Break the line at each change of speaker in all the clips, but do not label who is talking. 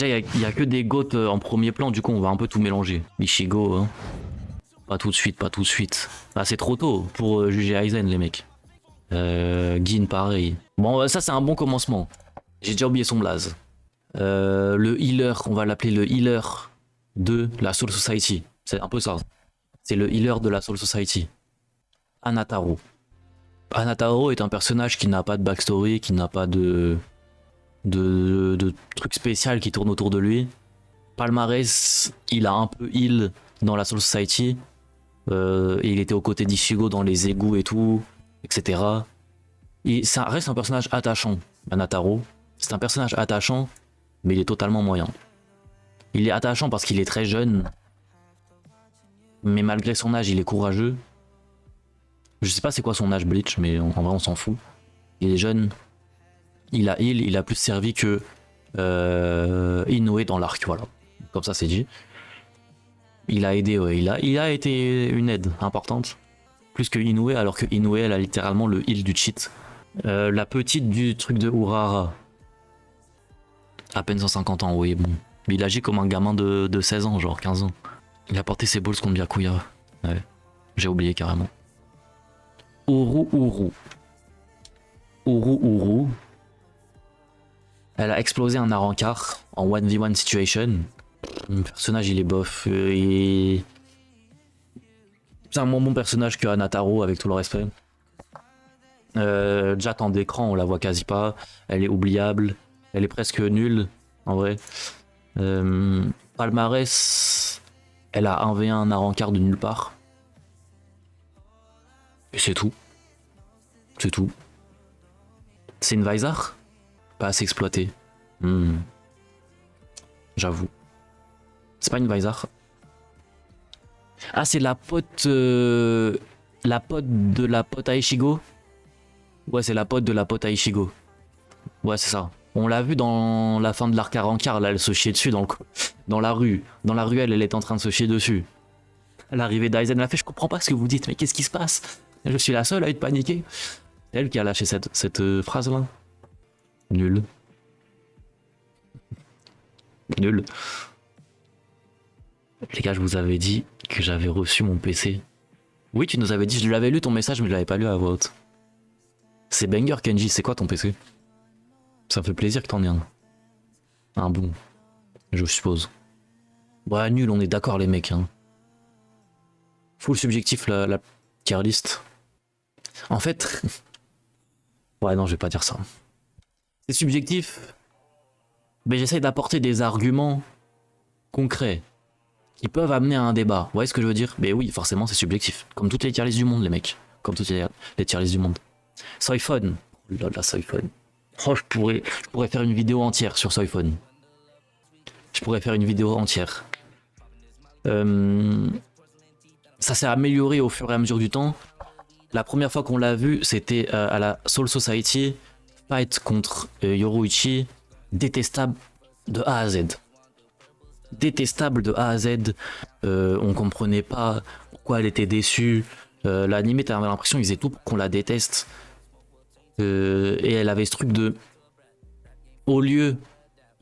Déjà, y a que des goats en premier plan, du coup, on va un peu tout mélanger. Ichigo, hein. Pas tout de suite, pas tout de suite. Ah, c'est trop tôt pour juger Aizen, les mecs. Gin, pareil. Bon, ça, c'est un bon commencement. J'ai déjà oublié son blaze. Le healer, on va l'appeler le healer de la Soul Society. C'est un peu ça. C'est le healer de la Soul Society. Anataro. Anataro est un personnage qui n'a pas de backstory, qui n'a pas de truc spécial qui tourne autour de lui. Palmarès, il a un peu heal dans la Soul Society. Et il était aux côtés d'Ichigo dans les égouts et tout, etc. Et ça reste un personnage attachant, Anataro. C'est un personnage attachant, mais il est totalement moyen. Il est attachant parce qu'il est très jeune, mais malgré son âge, il est courageux. Je sais pas c'est quoi son âge Bleach, mais en vrai on s'en fout. Il est jeune, il a plus servi que Inoue dans l'arc, voilà. Comme ça c'est dit. Il a aidé, ouais, il a été une aide importante. Plus que Inoue, alors que Inoue elle a littéralement le heal du cheat. La petite du truc de Urara. À peine 150 ans, oui, bon. Il agit comme un gamin de 16 ans, genre 15 ans. Il a porté ses balls contre Byakuya. Ouais, j'ai oublié carrément. Uru. Elle a explosé un Arrancar en 1v1 situation. Le personnage, il est bof. C'est un moins bon personnage que Anataro, avec tout le respect. Déjà, temps d'écran, on la voit quasi pas. Elle est oubliable. Elle est presque nulle, en vrai. Palmarès, elle a 1v1 un Arrancar de nulle part. Et c'est tout. C'est tout. C'est une Vizar? Pas assez exploitée. J'avoue. C'est pas une Vizar. Ah, c'est la pote. La pote de la pote à Ichigo? Ouais, c'est la pote de la pote à Ichigo. Ouais, c'est ça. On l'a vu dans la fin de l'arc Arrancar, là, elle se chiait dessus dans la rue. Dans la ruelle, elle est en train de se chier dessus. À l'arrivée d'Aizen, elle a fait, je comprends pas ce que vous dites, mais qu'est-ce qui se passe? Je suis la seule à être paniquée. C'est elle qui a lâché cette phrase-là. Nul. Nul. Les gars, je vous avais dit que j'avais reçu mon PC. Oui, tu nous avais dit, je l'avais lu ton message, mais je l'avais pas lu à voix haute. C'est banger, Kenji, c'est quoi ton PC? Ça me fait plaisir que t'en aies un. Un bon, je suppose. Ouais, nul, on est d'accord, les mecs. Hein. Full subjectif, la tier list. En fait... ouais, non, je vais pas dire ça. C'est subjectif, mais j'essaye d'apporter des arguments concrets qui peuvent amener à un débat. Vous voyez ce que je veux dire? Mais oui, forcément, c'est subjectif. Comme toutes les tier lists du monde, les mecs. Comme toutes les tier lists du monde. Soyphone. Oh là là, Soyphone. Oh, je pourrais faire une vidéo entière sur Soyphone. Je pourrais faire une vidéo entière. Ça s'est amélioré au fur et à mesure du temps. La première fois qu'on l'a vu, c'était à la Soul Society. Fight contre Yoruichi. Détestable de A à Z. Détestable de A à Z. On comprenait pas pourquoi elle était déçue. L'anime, t'avais l'impression qu'ils faisaient tout pour qu'on la déteste. Et elle avait ce truc de... Au lieu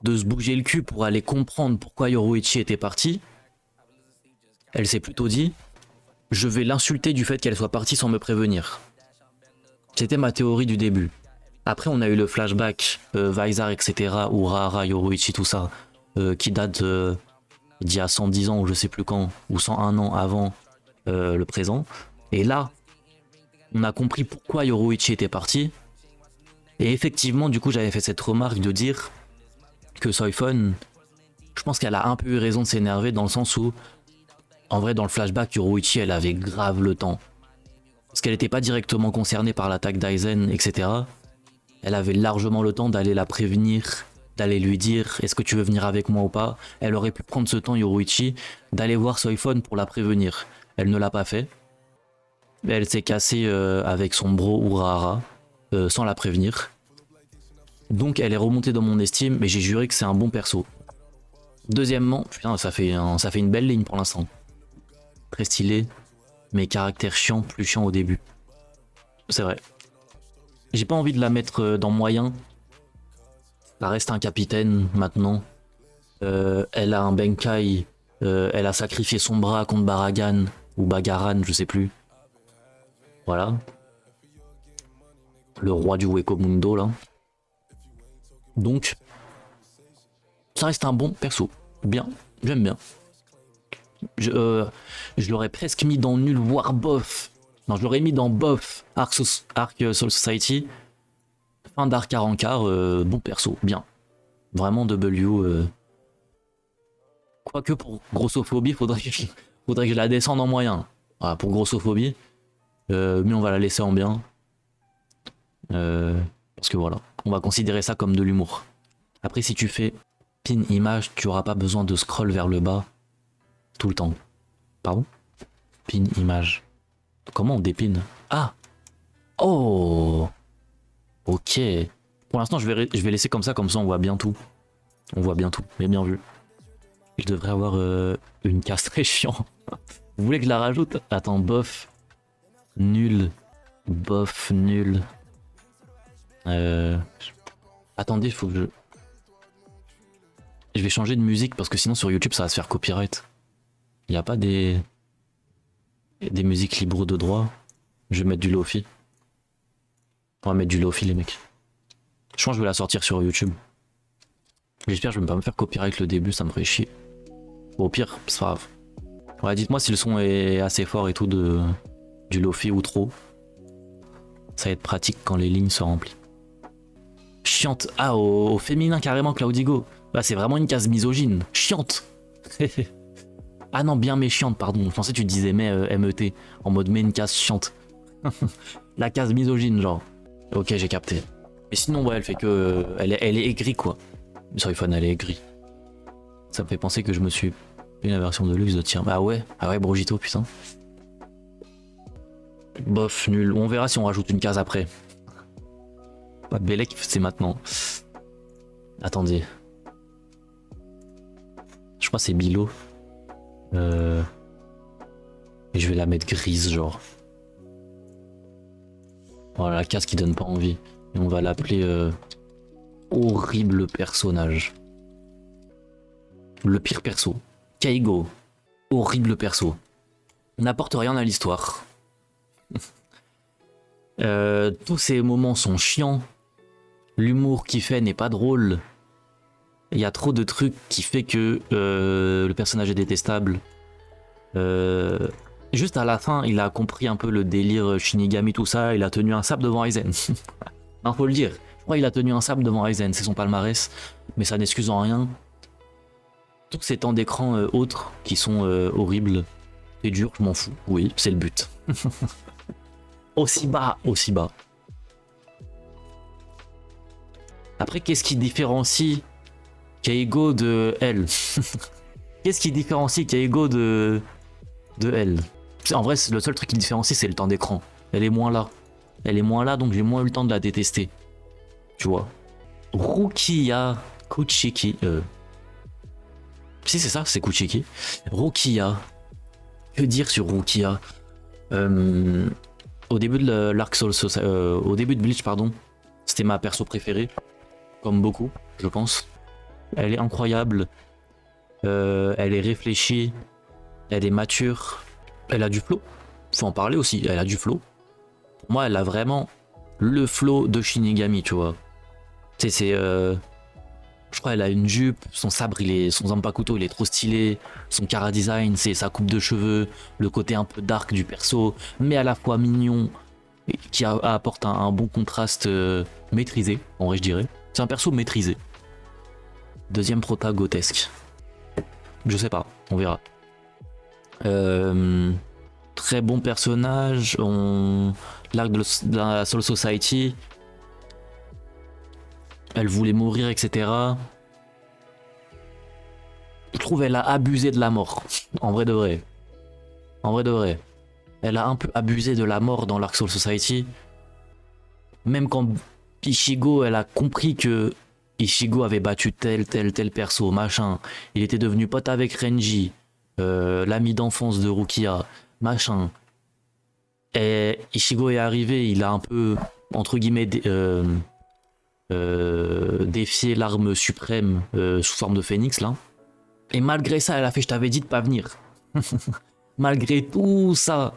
de se bouger le cul pour aller comprendre pourquoi Yoruichi était parti, elle s'est plutôt dit, je vais l'insulter du fait qu'elle soit partie sans me prévenir. C'était ma théorie du début. Après, on a eu le flashback, Vizar, etc., Urara, Yoruichi, tout ça, qui date d'il y a 110 ans, ou je sais plus quand, ou 101 ans avant le présent. Et là, on a compris pourquoi Yoruichi était parti. Et effectivement, du coup, j'avais fait cette remarque de dire que Soyphone, je pense qu'elle a un peu eu raison de s'énerver dans le sens où, en vrai, dans le flashback, Yoruichi, elle avait grave le temps. Parce qu'elle n'était pas directement concernée par l'attaque d'Aizen, etc. Elle avait largement le temps d'aller la prévenir, d'aller lui dire est-ce que tu veux venir avec moi ou pas. Elle aurait pu prendre ce temps, Yoruichi, d'aller voir Soyphone pour la prévenir. Elle ne l'a pas fait. Elle s'est cassée avec son bro Urahara, sans la prévenir. Donc elle est remontée dans mon estime, mais j'ai juré que c'est un bon perso. Deuxièmement, putain, ça fait une belle ligne pour l'instant. Très stylé, mais caractère chiant, plus chiant au début. C'est vrai. J'ai pas envie de la mettre dans moyen. Ça reste un capitaine maintenant. Elle a un Benkai. Elle a sacrifié son bras contre Baragan. Ou Bagaran, je sais plus. Voilà. Le roi du Weko Mundo, là. Donc, ça reste un bon perso. Bien, j'aime bien. Je l'aurais presque mis dans nul, voire bof. Non, je l'aurais mis dans bof. Arc Soul Society. Fin d'arc à Rancard, bon perso, bien. Vraiment W. Quoique pour grossophobie, faudrait que je la descende en moyen. Voilà, pour grossophobie. Mais on va la laisser en bien. Parce que voilà, on va considérer ça comme de l'humour. Après, si tu fais pin image, tu auras pas besoin de scroll vers le bas tout le temps. Pardon? Pin image. Comment on dépine? Ah! Oh! Ok. Pour l'instant, je vais laisser comme ça on voit bien tout. On voit bien tout, mais bien vu. Je devrais avoir une case très chiant. Vous voulez que je la rajoute? Attends, bof. Nul. Bof, nul. Attendez, il faut que je... Je vais changer de musique parce que sinon sur YouTube ça va se faire copyright. Il n'y a pas des musiques libres de droit. Je vais mettre du Lofi. On va mettre du Lofi les mecs. Je pense que je vais la sortir sur YouTube. J'espère que je vais pas me faire copyright le début, ça me ferait chier. Bon, au pire, c'est pas grave. Ouais, dites-moi si le son est assez fort et tout du Lofi ou trop. Ça va être pratique quand les lignes sont remplies. Chiante. Ah, au féminin carrément, Claudigo. Bah, c'est vraiment une case misogyne. Chiante. Ah non, bien méchiante, pardon. Je pensais que tu disais mais MET. En mode mais une case chiante. La case misogyne, genre. Ok, j'ai capté. Mais sinon, ouais, elle fait que. Elle est aigrie, quoi. Sur iPhone, elle est aigrie. Ça me fait penser que je me suis pris la version de luxe de tir. Ah ouais, Brogito, putain. Bof, nul. On verra si on rajoute une case après. Pas de Bélec, c'est maintenant. Attendez. Je crois que c'est Bilo. Et je vais la mettre grise, genre. Voilà, la case qui donne pas envie. Et on va l'appeler horrible personnage. Le pire perso. Kaigo. Horrible perso. N'apporte rien à l'histoire. Tous ces moments sont chiants. L'humour qu'il fait n'est pas drôle. Il y a trop de trucs qui fait que le personnage est détestable. Juste à la fin, il a compris un peu le délire Shinigami, tout ça. Il a tenu un sable devant Aizen. Non, faut le dire. Je crois qu'il a tenu un sable devant Aizen. C'est son palmarès. Mais ça n'excuse en rien tous ces temps d'écran autres qui sont horribles. C'est dur, je m'en fous. Oui, c'est le but. Aussi bas, aussi bas. Après, qu'est-ce qui différencie Keigo de elle? Qu'est-ce qui différencie Keigo de elle? En vrai, le seul truc qui différencie, c'est le temps d'écran. Elle est moins là. Elle est moins là, donc j'ai moins eu le temps de la détester. Tu vois. Rukia Kuchiki. Si, c'est ça, c'est Kuchiki. Rukia. Que dire sur Rukia? Au début de l'arc Soul Society, au début de Bleach, pardon, c'était ma perso préférée. Comme beaucoup, je pense. Elle est incroyable. Elle est réfléchie. Elle est mature. Elle a du flow. Faut en parler aussi. Elle a du flow. Pour moi, elle a vraiment le flow de Shinigami, tu vois. Tu sais, je crois qu'elle a une jupe. Son sabre, son Zanpakuto, il est trop stylé. Son Kara design, c'est sa coupe de cheveux. Le côté un peu dark du perso. Mais à la fois mignon. Qui apporte un bon contraste maîtrisé, en vrai, je dirais. C'est un perso maîtrisé. Deuxième protagotesque. Je sais pas, on verra. Très bon personnage. L'arc de la Soul Society. Elle voulait mourir, etc. Je trouve qu'elle a abusé de la mort. En vrai de vrai. En vrai de vrai. Elle a un peu abusé de la mort dans l'Arc Soul Society. Même quand Ichigo, elle a compris que Ichigo avait battu tel perso, machin. Il était devenu pote avec Renji, l'ami d'enfance de Rukia, machin. Et Ichigo est arrivé, il a un peu, entre guillemets, défié l'arme suprême sous forme de phénix, là. Et malgré ça, elle a fait, je t'avais dit de pas venir. Malgré tout ça,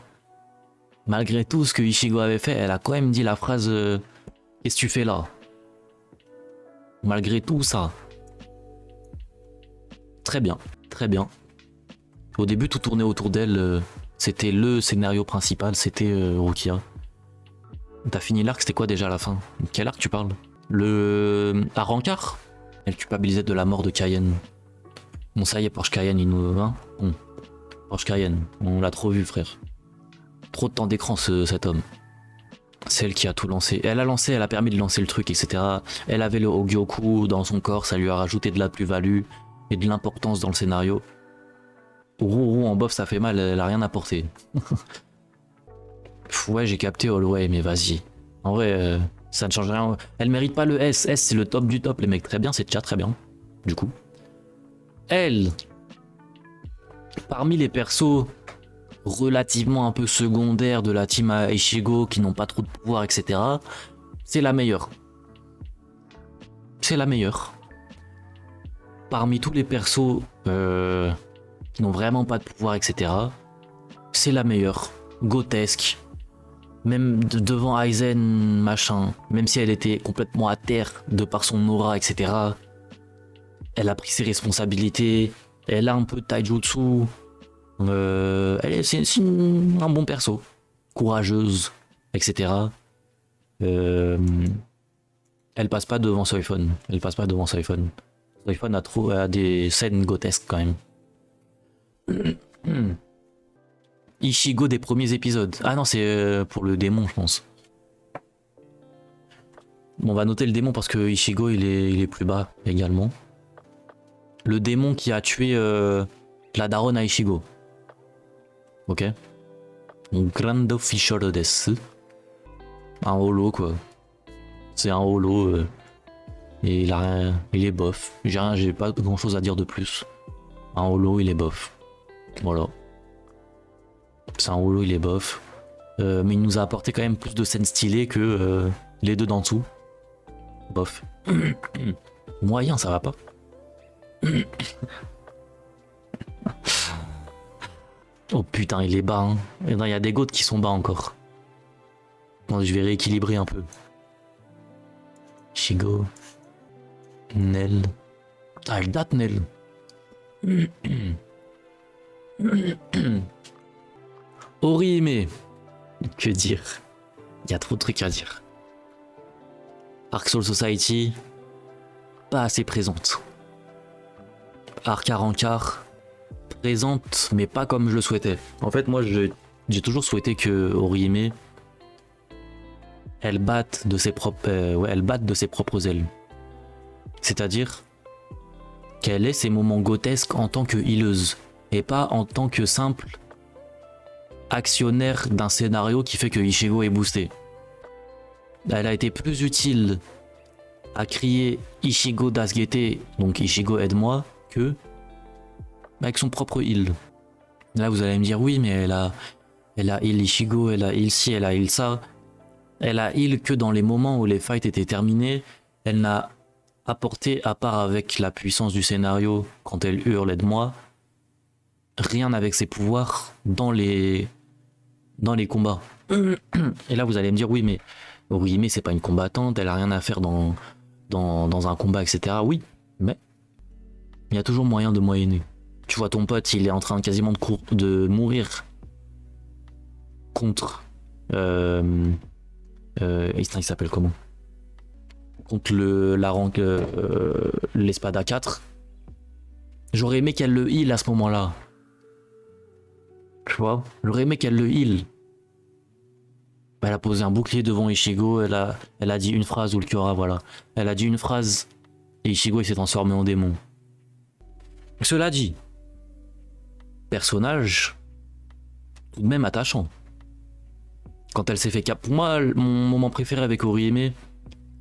malgré tout ce que Ichigo avait fait, elle a quand même dit la phrase qu'est-ce que tu fais là? Malgré tout ça. Très bien, très bien. Au début, tout tournait autour d'elle. C'était le scénario principal, c'était Rukia. T'as fini l'arc, c'était quoi déjà à la fin? Quel arc tu parles? Le Arrancar? Elle culpabilisait de la mort de Cayenne. Bon, ça y est, Porsche Cayenne, il nous. Hein bon. Porsche Cayenne, on l'a trop vu, frère. Trop de temps d'écran, cet homme. C'est elle qui a tout lancé. Elle a lancé, elle a permis de lancer le truc, etc. Elle avait le Hogyoku dans son corps, ça lui a rajouté de la plus-value et de l'importance dans le scénario. Rourou en bof, ça fait mal, elle a rien apporté. Ouais, j'ai capté Holloway, mais vas-y. En vrai, ça ne change rien. Elle mérite pas le S. S, c'est le top du top, les mecs. Très bien, c'est déjà très bien. Du coup. Elle, parmi les persos relativement un peu secondaires de la team à Ichigo, qui n'ont pas trop de pouvoir, etc., c'est la meilleure. C'est la meilleure. Parmi tous les persos qui n'ont vraiment pas de pouvoir, etc., c'est la meilleure. Grotesque. Même devant Aizen, machin, même si elle était complètement à terre de par son aura, etc., elle a pris ses responsabilités, elle a un peu de taijutsu, c'est un bon perso, courageuse, etc. Elle passe pas devant Soifon, elle passe pas devant Soifon. Soifon a des scènes grotesques quand même. Ichigo des premiers épisodes. Ah non, c'est pour le démon, je pense. Bon, on va noter le démon parce que Ichigo, il est plus bas également. Le démon qui a tué la daronne à Ichigo. Ok. Grand official desu. Un holo, quoi. C'est un holo. Et il est bof. J'ai pas grand chose à dire de plus. Un holo, il est bof. Voilà. C'est un holo, il est bof. Mais il nous a apporté quand même plus de scènes stylées que les deux d'en dessous. Bof. Moyen, ça va pas. Oh putain, il est bas. Hein. Il y a des goats qui sont bas encore. Bon, je vais rééquilibrer un peu. Shigo. Nel. Ah, elle date, Nel. Orihime. Que dire? Il y a trop de trucs à dire. Arc Soul Society, pas assez présente. Arc Arrancar, présente, mais pas comme je le souhaitais. En fait, moi, j'ai toujours souhaité que Orihime, elle batte de ses propres ailes. C'est-à-dire qu'elle ait ses moments grotesques en tant que healeuse, et pas en tant que simple actionnaire d'un scénario qui fait que Ichigo est boosté. Elle a été plus utile à crier Ichigo Dasgete, donc Ichigo aide-moi, que avec son propre heal. Là vous allez me dire oui mais elle a heal Ichigo, elle a heal ci, elle a heal ça. Elle a heal que dans les moments où les fights étaient terminés. Elle n'a apporté, à part avec la puissance du scénario quand elle hurle aide-moi, rien avec ses pouvoirs dans les combats. Et là vous allez me dire oui mais Orihime c'est pas une combattante, elle a rien à faire dans un combat, etc. Oui, mais il y a toujours moyen de moyenner. Tu vois ton pote, il est en train quasiment de mourir contre il s'appelle comment? Contre l'Espada 4. J'aurais aimé qu'elle le heal à ce moment-là. Tu vois, j'aurais aimé qu'elle le heal. Elle a posé un bouclier devant Ichigo, elle a dit une phrase, ou le Kyora, voilà. Elle a dit une phrase, et Ichigo il s'est transformé en démon. Cela dit, personnage tout de même attachant. Quand elle s'est fait capturer, pour moi, mon moment préféré avec Orihime,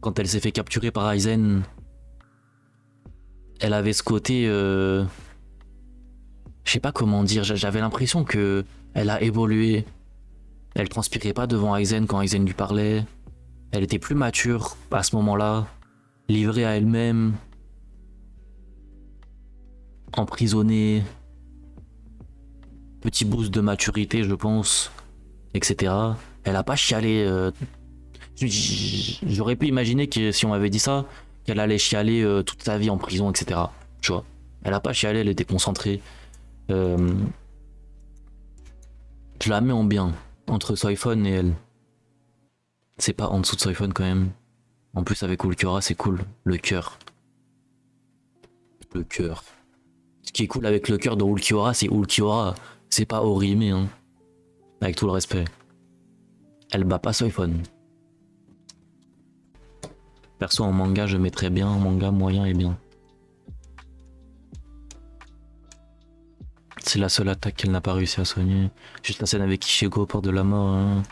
quand elle s'est fait capturer par Aizen, elle avait ce côté, je sais pas comment dire, j'avais l'impression que elle a évolué. Elle transpirait pas devant Aizen quand Aizen lui parlait. Elle était plus mature à ce moment-là, livrée à elle-même. emprisonné, petit boost de maturité, je pense, etc. Elle a pas chialé. J'aurais pu imaginer que si on m'avait dit ça, qu'elle allait chialer toute sa vie en prison, etc. Tu vois. Elle a pas chialé, elle était concentrée. Euh, je la mets en bien entre Soifon et elle. C'est pas en dessous de Soifon quand même. En plus avec Ulquiorra c'est cool. Le cœur. Le cœur. Ce qui est cool avec le cœur de Ulquiorra, c'est Ulquiorra. C'est pas Orime, hein. Avec tout le respect. Elle bat pas Soifon. Perso en manga je mettrais bien, en manga moyen et bien. C'est la seule attaque qu'elle n'a pas réussi à soigner. Juste la scène avec Ishego au port de la mort. Hein.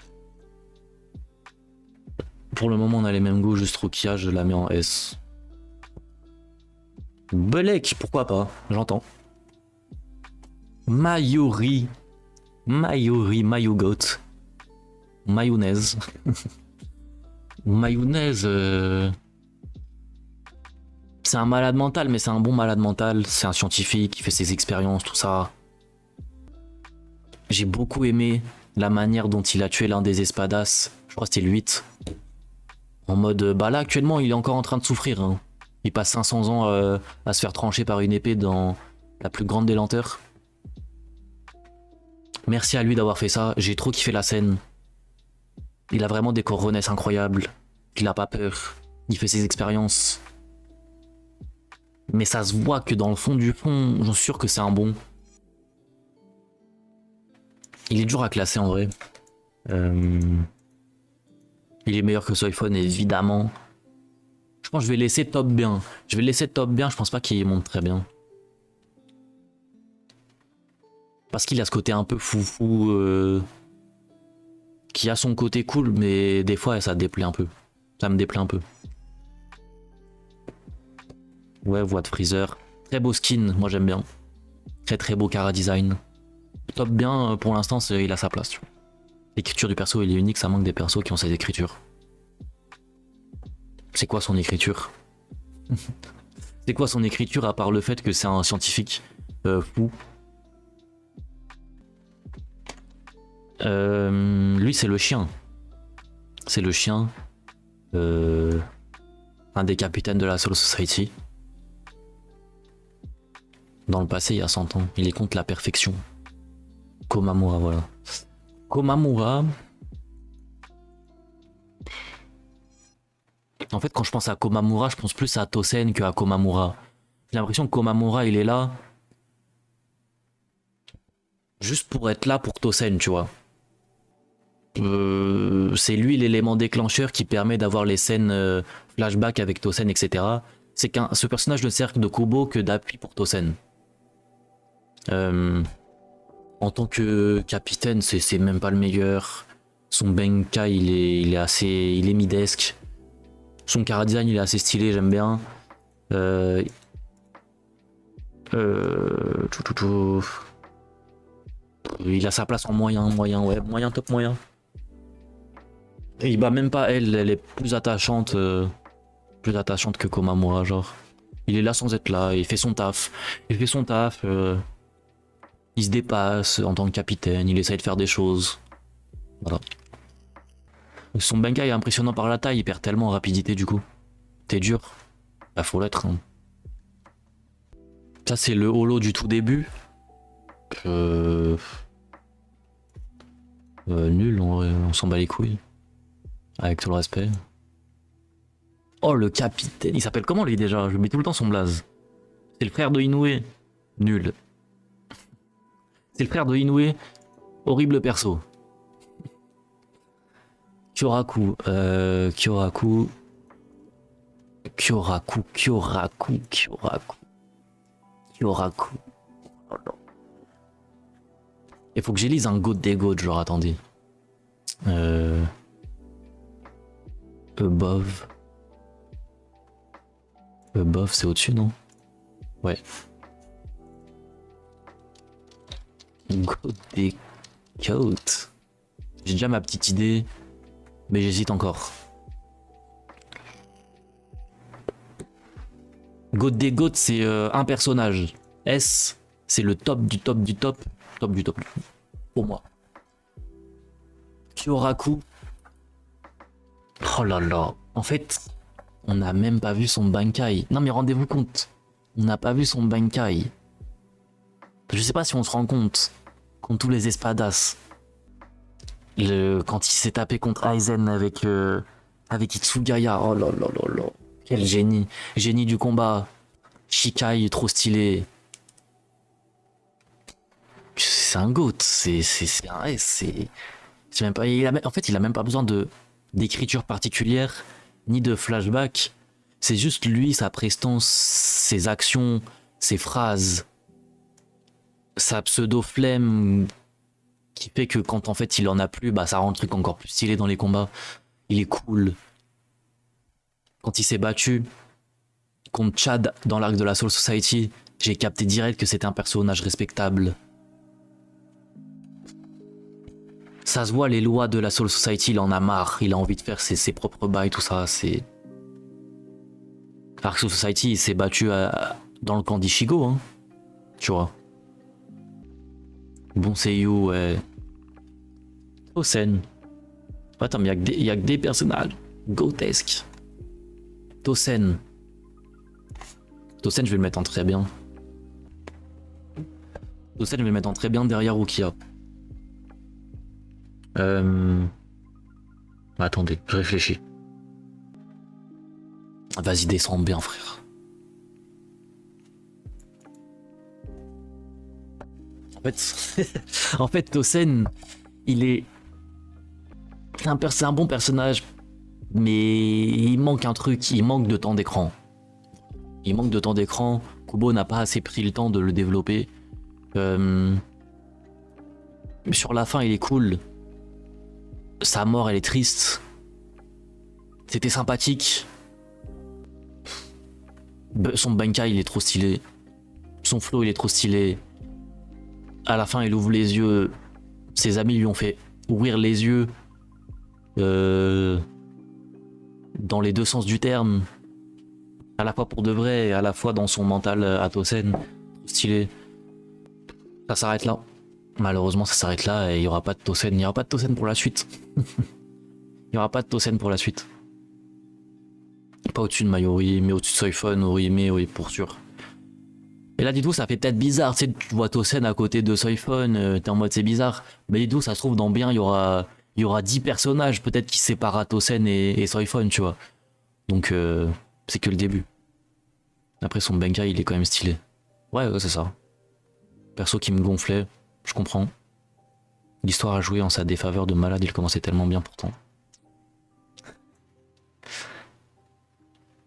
Pour le moment on a les mêmes goûts, juste Rukia je la mets en S. Belek, pourquoi pas, j'entends. Mayuri. Mayugot. Mayonnaise. Mayonnaise. C'est un malade mental, mais c'est un bon malade mental. C'est un scientifique qui fait ses expériences, tout ça. J'ai beaucoup aimé la manière dont il a tué l'un des espadas. Je crois que c'était le 8. En mode, bah là actuellement il est encore en train de souffrir. Hein. Il passe 500 ans à se faire trancher par une épée dans la plus grande des lenteurs. Merci à lui d'avoir fait ça. J'ai trop kiffé la scène. Il a vraiment des coronesses incroyables. Il a pas peur. Il fait ses expériences. Mais ça se voit que dans le fond du fond, j'en suis sûr que c'est un bon. Il est dur à classer en vrai. Il est meilleur que Soifon évidemment. Je pense que je vais laisser top bien. Je vais laisser top bien, je pense pas qu'il monte très bien. Parce qu'il a ce côté un peu foufou. Qui a son côté cool, mais des fois ça déplaît un peu. Ça me déplaît un peu. Ouais, voix de Freezer. Très beau skin, moi j'aime bien. Très très beau Cara design. Top bien, pour l'instant, il a sa place. L'écriture du perso, il est unique, ça manque des persos qui ont cette écriture. C'est quoi son écriture? C'est quoi son écriture à part le fait que c'est un scientifique fou? Lui, c'est le chien. C'est le chien. Un des capitaines de la Soul Society. Dans le passé, il y a 100 ans. Il est contre la perfection. Komamura, voilà. Komamura. En fait, quand je pense à Komamura, je pense plus à Tosen que à Komamura. J'ai l'impression que Komamura, il est là juste pour être là pour Tosen, tu vois. C'est lui l'élément déclencheur qui permet d'avoir les scènes flashback avec Tosen, etc. C'est qu'un ce personnage ne sert de Kubo que d'appui pour Tosen. En tant que capitaine, c'est même pas le meilleur. Son Benka, il est midesque. Son Cara design, il est assez stylé, j'aime bien. Il a sa place en moyen, ouais, moyen, top moyen. Et il bat même pas elle est plus attachante que Komamura, genre. Il est là sans être là, il fait son taf. Il se dépasse en tant que capitaine, il essaye de faire des choses. Voilà. Son Benkai est impressionnant par la taille, il perd tellement en rapidité du coup. T'es dur. Bah faut l'être. Hein. Ça c'est le holo du tout début. Nul, on s'en bat les couilles. Avec tout le respect. Oh le capitaine, il s'appelle comment lui déjà? Je mets tout le temps son blaze. C'est le frère de Inoue. Nul. C'est le frère de Inoue. Horrible perso. Kyoraku. Kyoraku. Oh non. Il faut que j'élise un God des gods, genre attendez. Above. Above, c'est au-dessus, non? Ouais. God des gods. J'ai déjà ma petite idée, mais j'hésite encore. God des gods, c'est un personnage. S, c'est le top du top du top. Top du top. Pour moi. Kyoraku. Oh là là. En fait, on n'a même pas vu son Bankai. Non mais rendez-vous compte. On n'a pas vu son Bankai. Je sais pas si on se rend compte. Contre tous les espadas. Quand il s'est tapé contre Aizen avec Itsugaya. Oh là là là là. Quel génie. Génie du combat. Shikai trop stylé. C'est un GOAT. C'est un S. C'est même pas. En fait, il a même pas besoin d'écriture particulière ni de flashback. C'est juste lui, sa prestance, ses actions, ses phrases, sa pseudo-flemme qui fait que quand en fait il en a plus, bah ça rend le truc encore plus stylé dans les combats. Il est cool. Quand il s'est battu contre Chad dans l'arc de la Soul Society, j'ai capté direct que c'était un personnage respectable. Ça se voit, les lois de la Soul Society, il en a marre, il a envie de faire ses propres bails, tout ça, c'est... Arc Soul Society, il s'est battu dans le camp d'Ishigo, hein, tu vois. Bon Seiyu, ouais. Tosen. Attends, mais il y a que des personnages grotesques. Tosen. Tosen, je vais le mettre en très bien. Tosen, je vais le mettre en très bien derrière Rukia. Attendez, je réfléchis. Vas-y, descends bien, frère. En fait, Tosen, il est... C'est un bon personnage, mais il manque un truc, il manque de temps d'écran. Il manque de temps d'écran, Kubo n'a pas assez pris le temps de le développer. Sur la fin, il est cool. Sa mort, elle est triste. C'était sympathique. Son Bankai, il est trop stylé. Son flow, il est trop stylé. À la fin, il ouvre les yeux. Ses amis lui ont fait ouvrir les yeux. Dans les deux sens du terme. À la fois pour de vrai et à la fois dans son mental à Tosen. Trop stylé. Ça s'arrête là. Malheureusement, ça s'arrête là et il n'y aura pas de Tosen. Il n'y aura pas de Tosen pour la suite. Il n'y aura pas de Tosen pour la suite. Pas au-dessus de Mayuri, mais au-dessus de Soifon, Orihime, oui, pour sûr. Et là, dites-vous, ça fait peut-être bizarre, tu sais, tu vois Tosen à côté de Soifon, t'es en mode c'est bizarre. Mais dites-vous, ça se trouve, dans bien, il y aura 10 personnages, peut-être, qui séparent Tosen et Soifon, tu vois. Donc, c'est que le début. Après, son Bankai, il est quand même stylé. Ouais, c'est ça. Perso qui me gonflait, je comprends. L'histoire a joué en sa défaveur de malade, il commençait tellement bien pourtant.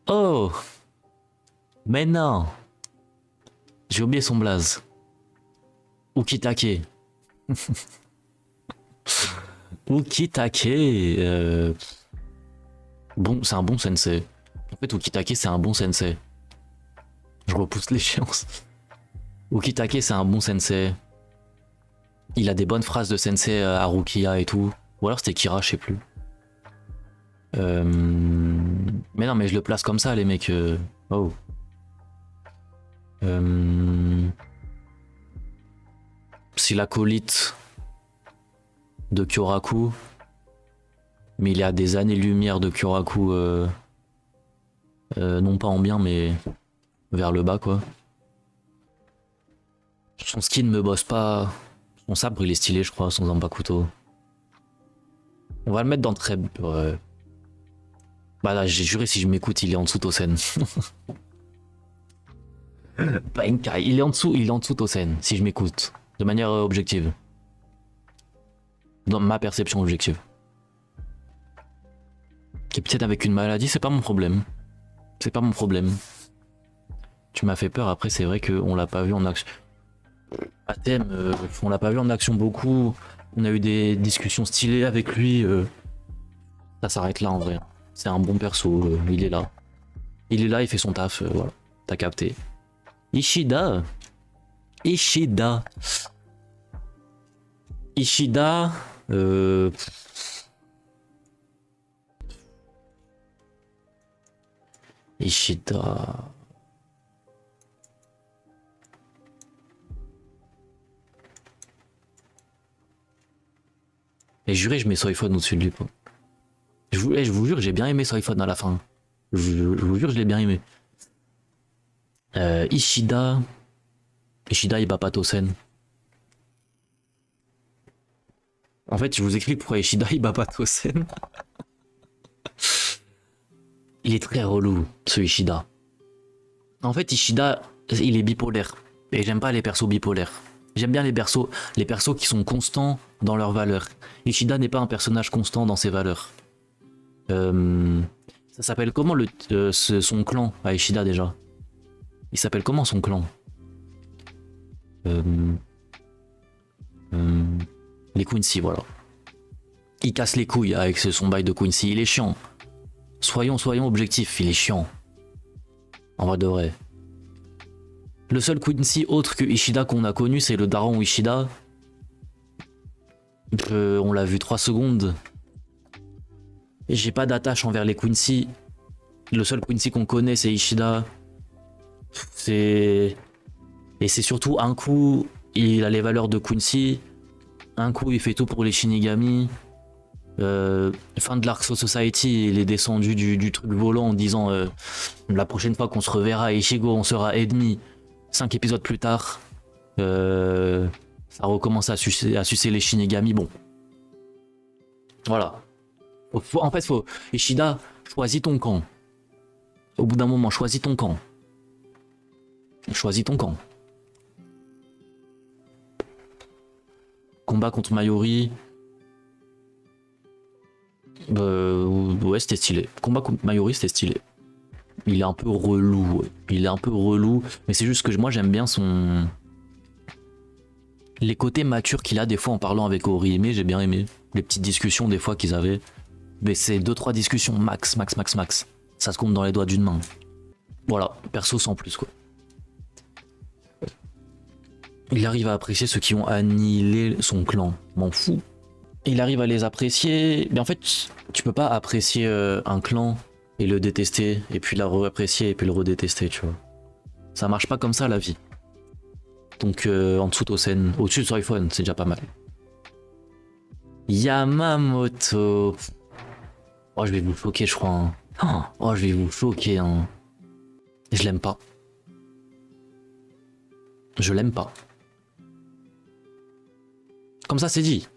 Oh! Mais non! J'ai oublié son blaze. Ukitake. Ukitake. Bon, c'est un bon sensei. En fait, Ukitake, c'est un bon sensei. Je repousse l'échéance. Ukitake, c'est un bon sensei. Il a des bonnes phrases de sensei à Rukia et tout. Ou alors c'était Kira, je sais plus. Mais non, mais je le place comme ça, les mecs. Oh. C'est l'acolyte de Kyoraku. Mais il est à des années-lumière de Kyoraku. Non pas en bien, mais vers le bas, quoi. Son skin me bosse pas. Son sabre, il est stylé, je crois, son Zanpakuto. On va le mettre dans très... Bah là, j'ai juré, si je m'écoute, il est en dessous Tosen. Bankai, il est en dessous Tosen, si je m'écoute. De manière objective. Dans ma perception objective. Qui est peut-être avec une maladie, c'est pas mon problème. C'est pas mon problème. Tu m'as fait peur, après c'est vrai qu'on l'a pas vu en action. Athème, on l'a pas vu en action beaucoup. On a eu des discussions stylées avec lui. Ça s'arrête là en vrai. C'est un bon perso, il est là. Il est là, il fait son taf, voilà. T'as capté. Ishida. Ishida. Ishida. Ishida. Et juré, je mets Soifon au-dessus de lui. Quoi. Je vous jure, j'ai bien aimé Soifon à la fin. Je vous jure, je l'ai bien aimé. Ishida. Ishida, il bat pas Tosen. En fait, je vous explique pourquoi Ishida, il bat pas Tosen. Il est très relou, ce Ishida. En fait, Ishida, il est bipolaire. Et j'aime pas les persos bipolaires. J'aime bien les persos qui sont constants dans leurs valeurs. Ishida n'est pas un personnage constant dans ses valeurs. Ça s'appelle comment son clan à Ishida déjà? Il s'appelle comment son clan? Les Quincy, voilà. Il casse les couilles avec son bail de Quincy, il est chiant. Soyons objectifs, il est chiant. En vrai de vrai. Le seul Quincy autre que Ishida qu'on a connu, c'est le daron Ishida. On l'a vu 3 secondes. Et j'ai pas d'attache envers les Quincy. Le seul Quincy qu'on connaît, c'est Ishida. Et c'est surtout un coup, il a les valeurs de Quincy. Un coup, il fait tout pour les Shinigami. Fin de l'Arc Soul Society, il est descendu du truc volant en disant la prochaine fois qu'on se reverra, Ichigo, on sera ennemis. 5 épisodes plus tard, ça recommence à sucer les Shinigami. Bon. Voilà. En fait, Ishida, choisis ton camp. Au bout d'un moment, choisis ton camp. Choisis ton camp. Combat contre Mayuri. Ouais, c'était stylé. Combat contre Mayuri, c'était stylé. Il est un peu relou. Ouais. Il est un peu relou. Mais c'est juste que moi, j'aime bien les côtés matures qu'il a des fois en parlant avec Orihime, j'ai bien aimé. Les petites discussions des fois qu'ils avaient. Mais c'est 2-3 discussions max. Ça se compte dans les doigts d'une main. Voilà, perso sans plus quoi. Il arrive à apprécier ceux qui ont annihilé son clan. M'en fous. Il arrive à les apprécier. Mais en fait, tu peux pas apprécier un clan et le détester, et puis la re-apprécier et puis le redétester, tu vois. Ça marche pas comme ça la vie. Donc en dessous Tosen, au-dessus de Soifon, c'est déjà pas mal. Yamamoto. Oh, je vais vous choquer, je crois. Hein. Oh, je vais vous choquer. Hein. Je l'aime pas. Je l'aime pas. Comme ça, c'est dit.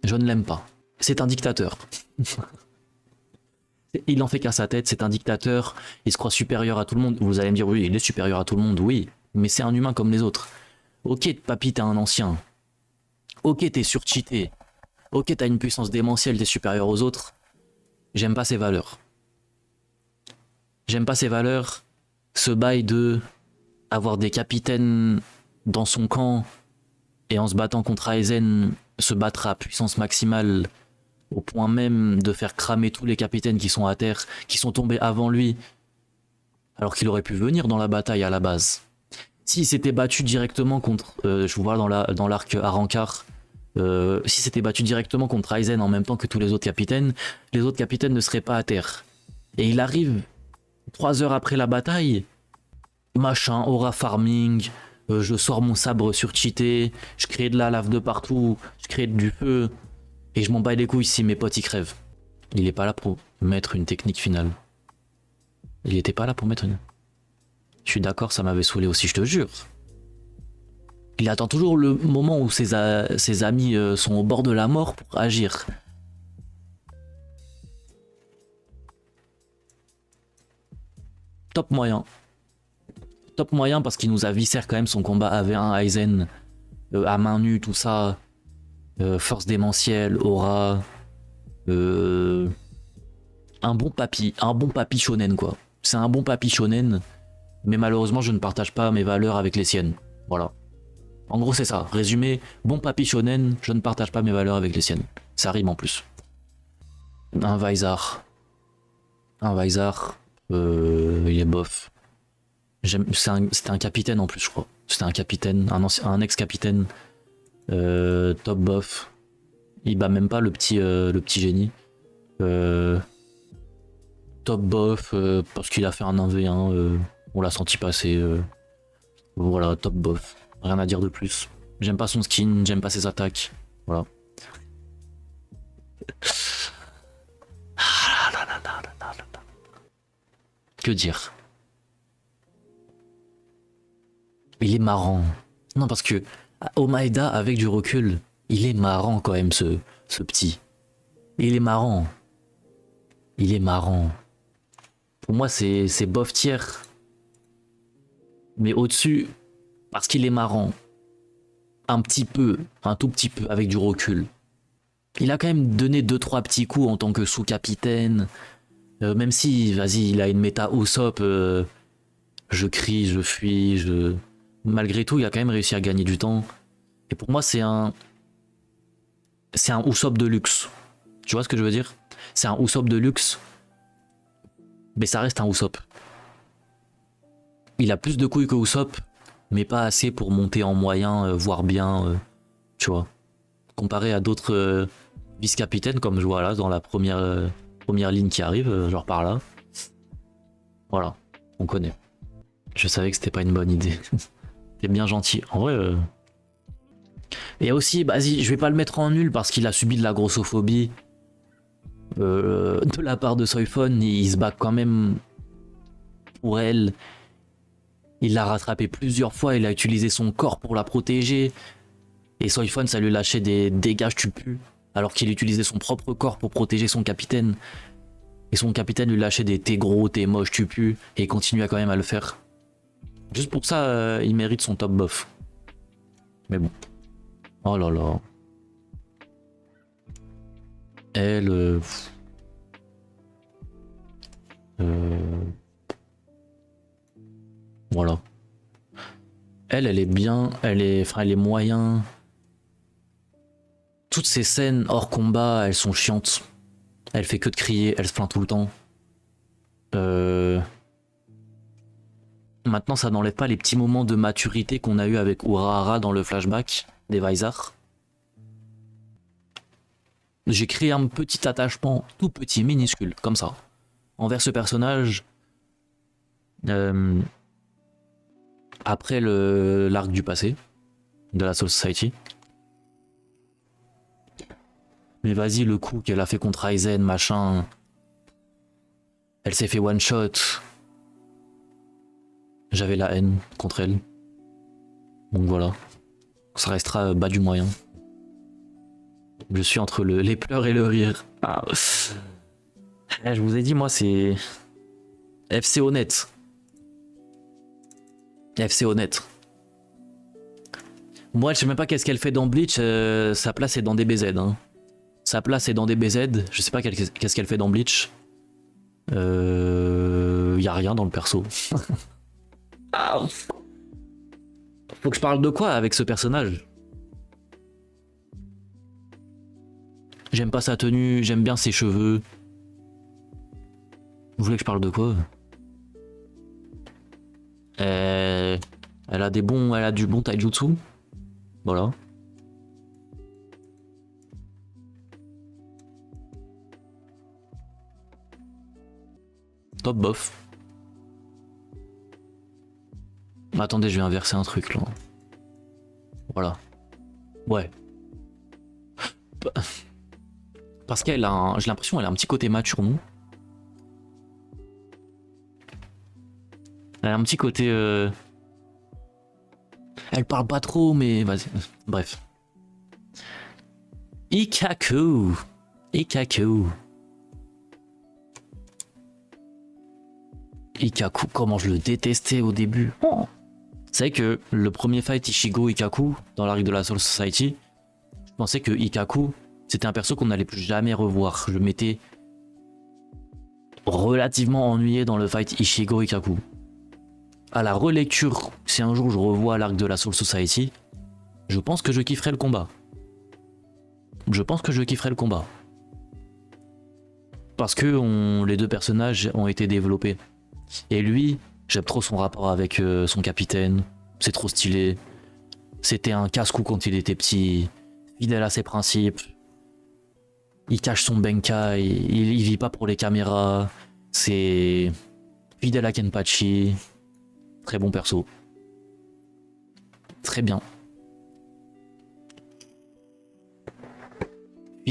Je ne l'aime pas. C'est un dictateur. Il en fait qu'à sa tête, c'est un dictateur. Il se croit supérieur à tout le monde. Vous allez me dire, oui, il est supérieur à tout le monde, oui. Mais c'est un humain comme les autres. Ok, papy, t'es un ancien. Ok, t'es surcheaté. Ok, t'as une puissance démentielle, t'es supérieur aux autres. J'aime pas ces valeurs. J'aime pas ces valeurs. Ce bail de avoir des capitaines dans son camp et en se battant contre Aizen, se battre à puissance maximale au point même de faire cramer tous les capitaines qui sont à terre, qui sont tombés avant lui, alors qu'il aurait pu venir dans la bataille à la base. S'il s'était battu directement contre, je vous vois dans l'arc Arrancar, si s'était battu directement contre Aizen en même temps que tous les autres capitaines ne seraient pas à terre. Et il arrive 3 heures après la bataille, machin, aura farming, je sors mon sabre surcheaté, je crée de la lave de partout, je crée du feu, et je m'en bats les couilles si mes potes y crèvent. Il est pas là pour mettre une technique finale. Il était pas là pour mettre une... Je suis d'accord, ça m'avait saoulé aussi, je te jure. Il attend toujours le moment où ses amis sont au bord de la mort pour agir. Top moyen. Top moyen parce qu'il nous a viscère quand même son combat AV1 Aizen, à main nue, tout ça. Force démentielle, aura. Un bon papy shonen quoi. C'est un bon papy shonen, mais malheureusement je ne partage pas mes valeurs avec les siennes. Voilà. En gros c'est ça. Résumé, bon papy shonen, je ne partage pas mes valeurs avec les siennes. Ça rime en plus. Un Vaisar. Il est bof. C'était un capitaine en plus je crois. C'était un capitaine, un ex-capitaine. Top bof. Il bat même pas le petit génie. Top bof parce qu'il a fait un 1v1. On l'a senti passer. Voilà, top bof. Rien à dire de plus. J'aime pas son skin, j'aime pas ses attaques. Voilà. Que dire? Il est marrant. Non, parce que Omaeda, avec du recul, il est marrant quand même, ce petit. Il est marrant. Il est marrant. Pour moi, c'est bof tier. Mais au-dessus, parce qu'il est marrant. Un petit peu, un tout petit peu, avec du recul. Il a quand même donné 2-3 petits coups en tant que sous-capitaine. Même si, vas-y, il a une méta Usopp, je crie, je fuis, malgré tout, il a quand même réussi à gagner du temps. Et pour moi, c'est un Usopp de luxe. Tu vois ce que je veux dire? C'est un Usopp de luxe, mais ça reste un Usopp. Il a plus de couilles que Usopp, mais pas assez pour monter en moyen, voire bien, tu vois. Comparé à d'autres vice-capitaines, comme je vois là, dans la première ligne qui arrive, genre par là. Voilà, on connaît. Je savais que c'était pas une bonne idée. T'es bien gentil. En vrai. Et aussi, vas-y, je vais pas le mettre en nul parce qu'il a subi de la grossophobie de la part de Soifon. Il se bat quand même pour elle. Il l'a rattrapée plusieurs fois. Il a utilisé son corps pour la protéger. Et Soifon, ça lui lâchait des dégâts tu pues. Alors qu'il utilisait son propre corps pour protéger son capitaine. Et son capitaine lui lâchait des t'es gros, t'es moche, tu pues. Et il continue quand même à le faire. Juste pour ça, il mérite son top buff. Mais bon. Oh là là. Elle... Voilà. Elle est bien. Elle est moyen. Toutes ces scènes hors combat, elles sont chiantes. Elle fait que de crier, elle se plaint tout le temps. Maintenant, ça n'enlève pas les petits moments de maturité qu'on a eu avec Urahara dans le flashback des Vizar. J'ai créé un petit attachement, tout petit, minuscule, comme ça, envers ce personnage. Après l'arc du passé, de la Soul Society. Mais vas-y, le coup qu'elle a fait contre Aizen, machin. Elle s'est fait one shot. J'avais la haine contre elle. Donc voilà. Ça restera bas du moyen. Je suis entre les pleurs et le rire. Ah. Je vous ai dit, moi, c'est FC honnête. FC honnête. Moi, je sais même pas qu'est-ce qu'elle fait dans Bleach. Sa place est dans DBZ. Hein. Sa place est dans DBZ. Je sais pas qu'est-ce qu'elle fait dans Bleach. Y a rien dans le perso. Ah. Faut que je parle de quoi avec ce personnage? J'aime pas sa tenue, j'aime bien ses cheveux. Vous voulez que je parle de quoi? Elle a du bon taijutsu. Voilà. Top bof. Attendez, je vais inverser un truc là. Voilà. Ouais. Parce qu'elle a j'ai l'impression qu'elle a un petit côté mature, non? Elle a un petit côté... Elle parle pas trop, mais vas-y. Bref. Ikkaku. Ikkaku, comment je le détestais au début. Oh. C'est que le premier fight Ichigo Ikkaku dans l'arc de la Soul Society, je pensais que Ikkaku, c'était un perso qu'on n'allait plus jamais revoir. Je m'étais relativement ennuyé dans le fight Ichigo Ikkaku. À la relecture, si un jour je revois l'arc de la Soul Society, je pense que je kifferai le combat. Parce que les deux personnages ont été développés. Et lui, j'aime trop son rapport avec son capitaine. C'est trop stylé. C'était un casse-cou quand il était petit. Fidèle à ses principes. Il cache son Benkai. Il vit pas pour les caméras. C'est fidèle à Kenpachi. Très bon perso. Très bien.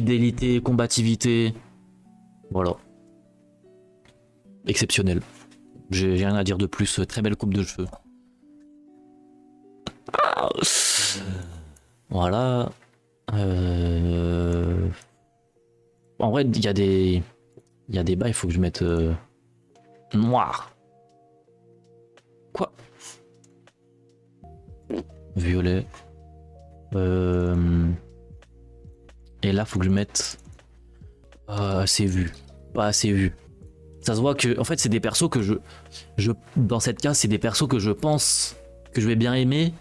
fidélité, combativité. Voilà. Exceptionnel. J'ai rien à dire de plus. Très belle coupe de cheveux. Voilà. En vrai, il y a des bas, il faut que je mette noir. Quoi? Violet. Et là, faut que je mette assez vu. Pas assez vu. Ça se voit que, en fait, c'est des persos que dans cette case, c'est des persos que je pense que je vais bien aimer,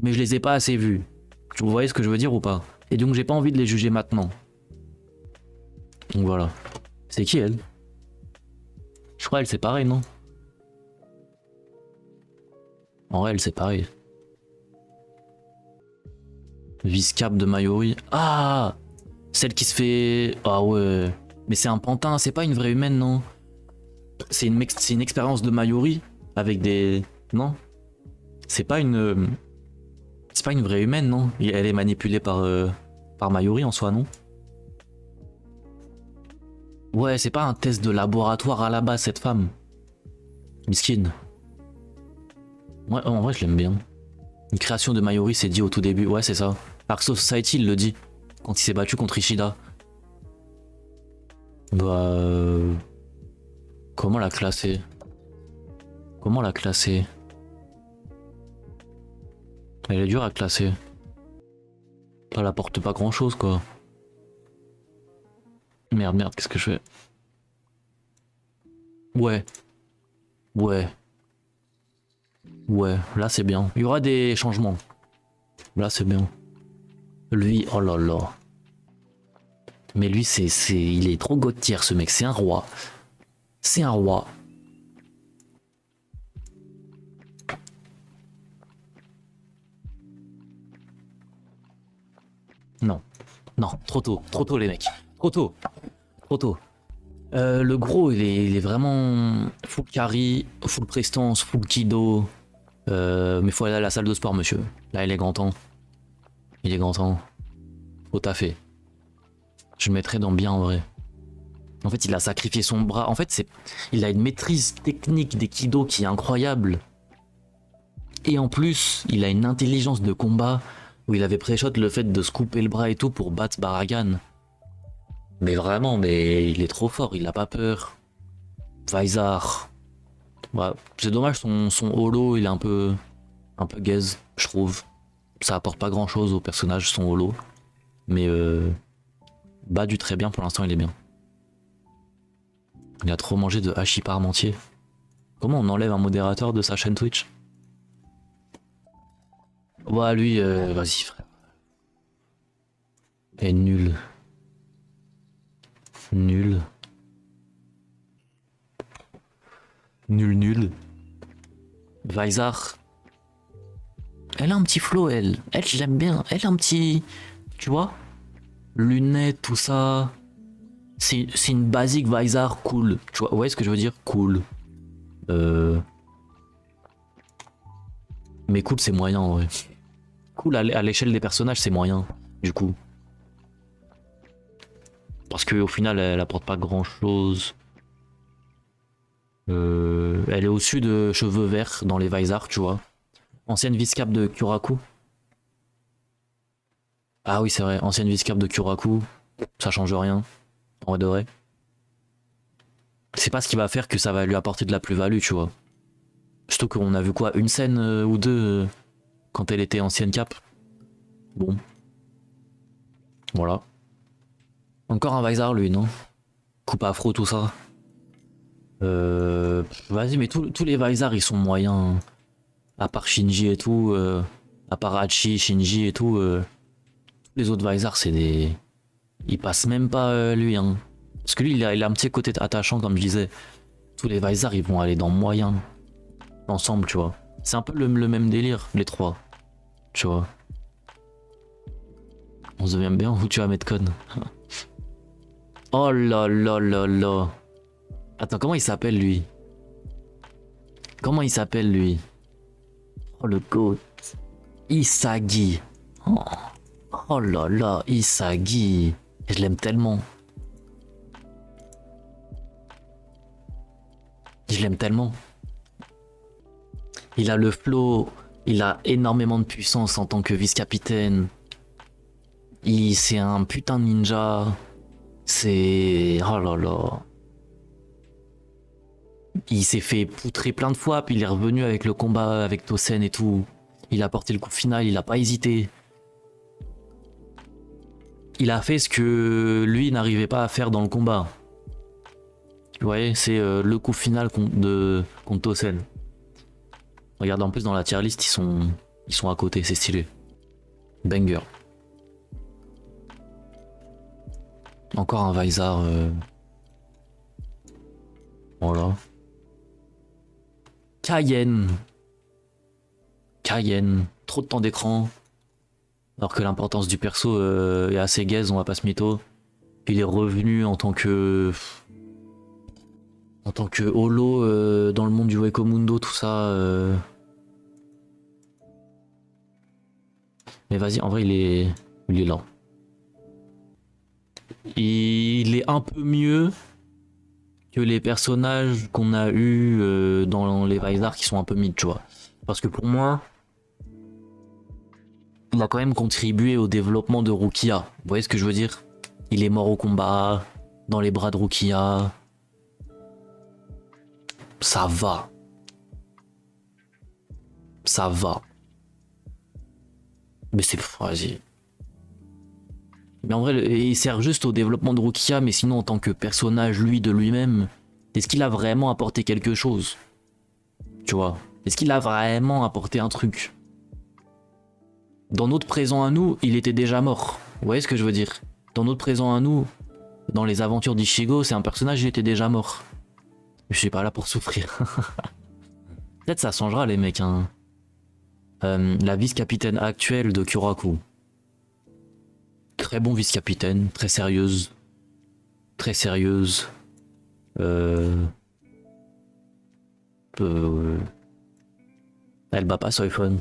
mais je les ai pas assez vus. Vous voyez ce que je veux dire ou pas? Et donc, j'ai pas envie de les juger maintenant. Donc voilà. C'est qui elle? Je crois elle c'est pareil, non? En vrai, elle c'est pareil. Viscap de Mayuri. Ah! Celle qui se fait... Ah ouais. Mais c'est un pantin, c'est pas une vraie humaine, non? C'est une expérience de Mayuri avec des... Non? C'est pas une... C'est pas une vraie humaine, non? Elle est manipulée par Mayuri en soi, non? Ouais, c'est pas un test de laboratoire à la base, cette femme. Miskine. Ouais, en vrai, je l'aime bien. Une création de Mayuri, c'est dit au tout début. Ouais, c'est ça. Arc Society, il le dit. Quand il s'est battu contre Ishida. Bah... Comment la classer? Comment la classer? Elle est dure à classer. Elle apporte pas grand chose, quoi. Merde, qu'est-ce que je fais? Ouais. Ouais. Ouais, là c'est bien. Il y aura des changements. Là c'est bien. Lui, oh là là. Mais lui, il est trop god tier, ce mec. C'est un roi. C'est un roi. Non. Non, trop tôt les mecs. Trop tôt. Le gros, il est vraiment full carry, full prestance, full kido. Mais faut aller à la salle de sport, monsieur. Là, il est grand temps. Il est grand temps. Faut taffer. Je le mettrais dans bien en vrai. En fait, il a sacrifié son bras. En fait, il a une maîtrise technique des kido qui est incroyable. Et en plus, il a une intelligence de combat où il avait pré-shot le fait de se couper le bras et tout pour battre Baragan. Mais vraiment, mais il est trop fort, il a pas peur. Vizar. Ouais, c'est dommage, son holo, il est un peu gaze, je trouve. Ça apporte pas grand chose au personnage, son holo. Mais du très bien, pour l'instant, il est bien. Il a trop mangé de hachis parmentier. Comment on enlève un modérateur de sa chaîne Twitch? Ouais, lui, vas-y, frère. Et nul. Nul. Vizar. Elle a un petit flow, elle. Elle, je l'aime bien. Elle a un petit... Tu vois? Lunettes, tout ça. C'est une basique Vizar cool. Tu vois, ouais, ce que je veux dire? Cool. Mais cool, c'est moyen, en vrai. Cool, à l'échelle des personnages, c'est moyen, du coup. Parce qu'au final, elle apporte pas grand-chose. Elle est au-dessus de cheveux verts dans les Vizar, tu vois. Ancienne vice-cap de Kyoraku. Ah oui, c'est vrai, ancienne vice-cap de Kyoraku. Ça change rien, en vrai de vrai. C'est pas ce qui va faire que ça va lui apporter de la plus-value, tu vois. Surtout qu'on a vu quoi, une scène ou deux quand elle était ancienne cap. Bon. Voilà. Encore un Vizar, lui, non? Coupe afro, tout ça. Vas-y, mais tous les Vizar, ils sont moyens. À part Shinji et tout. À part Hachi, Shinji et tout. Tous les autres Vizar, c'est des... Il passe même pas, lui, hein. Parce que lui, il a un petit côté attachant, comme je disais. Tous les Vizar, ils vont aller dans moyen. Ensemble, tu vois. C'est un peu le même délire, les trois. Tu vois. On se devient bien où tu vas mettre con. Oh là là là là. Attends, comment il s'appelle lui? Comment il s'appelle lui? Oh le goat. Isagi. Oh, oh là là, Isagi. Et je l'aime tellement. Je l'aime tellement. Il a le flow, il a énormément de puissance en tant que vice-capitaine. C'est un putain de ninja. C'est... Oh là là. Il s'est fait poutrer plein de fois, puis il est revenu avec le combat avec Tosen et tout. Il a porté le coup final, il a pas hésité. Il a fait ce que lui n'arrivait pas à faire dans le combat. Vous voyez, c'est le coup final contre Tosen. Regarde, en plus dans la tier list, ils sont à côté, c'est stylé. Banger. Encore un Vizar. Voilà. Cayenne. Cayenne. Trop de temps d'écran. Alors que l'importance du perso est assez gaze, on va pas se mytho. Il est revenu en tant que... holo dans le monde du Wekomundo, tout ça. Mais vas-y, en vrai, il est là. Il est un peu mieux que les personnages qu'on a eu dans les Vizar qui sont un peu mid, tu vois. Parce que pour moi, il a quand même contribué au développement de Rukia. Vous voyez ce que je veux dire? Il est mort au combat, dans les bras de Rukia. Ça va. Ça va. Mais c'est... Vas-y. Mais en vrai, il sert juste au développement de Rukia, mais sinon en tant que personnage, lui, de lui-même, est-ce qu'il a vraiment apporté quelque chose? Tu vois? Est-ce qu'il a vraiment apporté un truc? Dans notre présent à nous, il était déjà mort. Vous voyez ce que je veux dire? Dans notre présent à nous, dans les aventures d'Ichigo, c'est un personnage, il était déjà mort. Je suis pas là pour souffrir. Peut-être ça changera les mecs, hein. La vice-capitaine actuelle de Kyoraku. Très bon vice-capitaine, très sérieuse. Très sérieuse. Elle bat pas Soifon.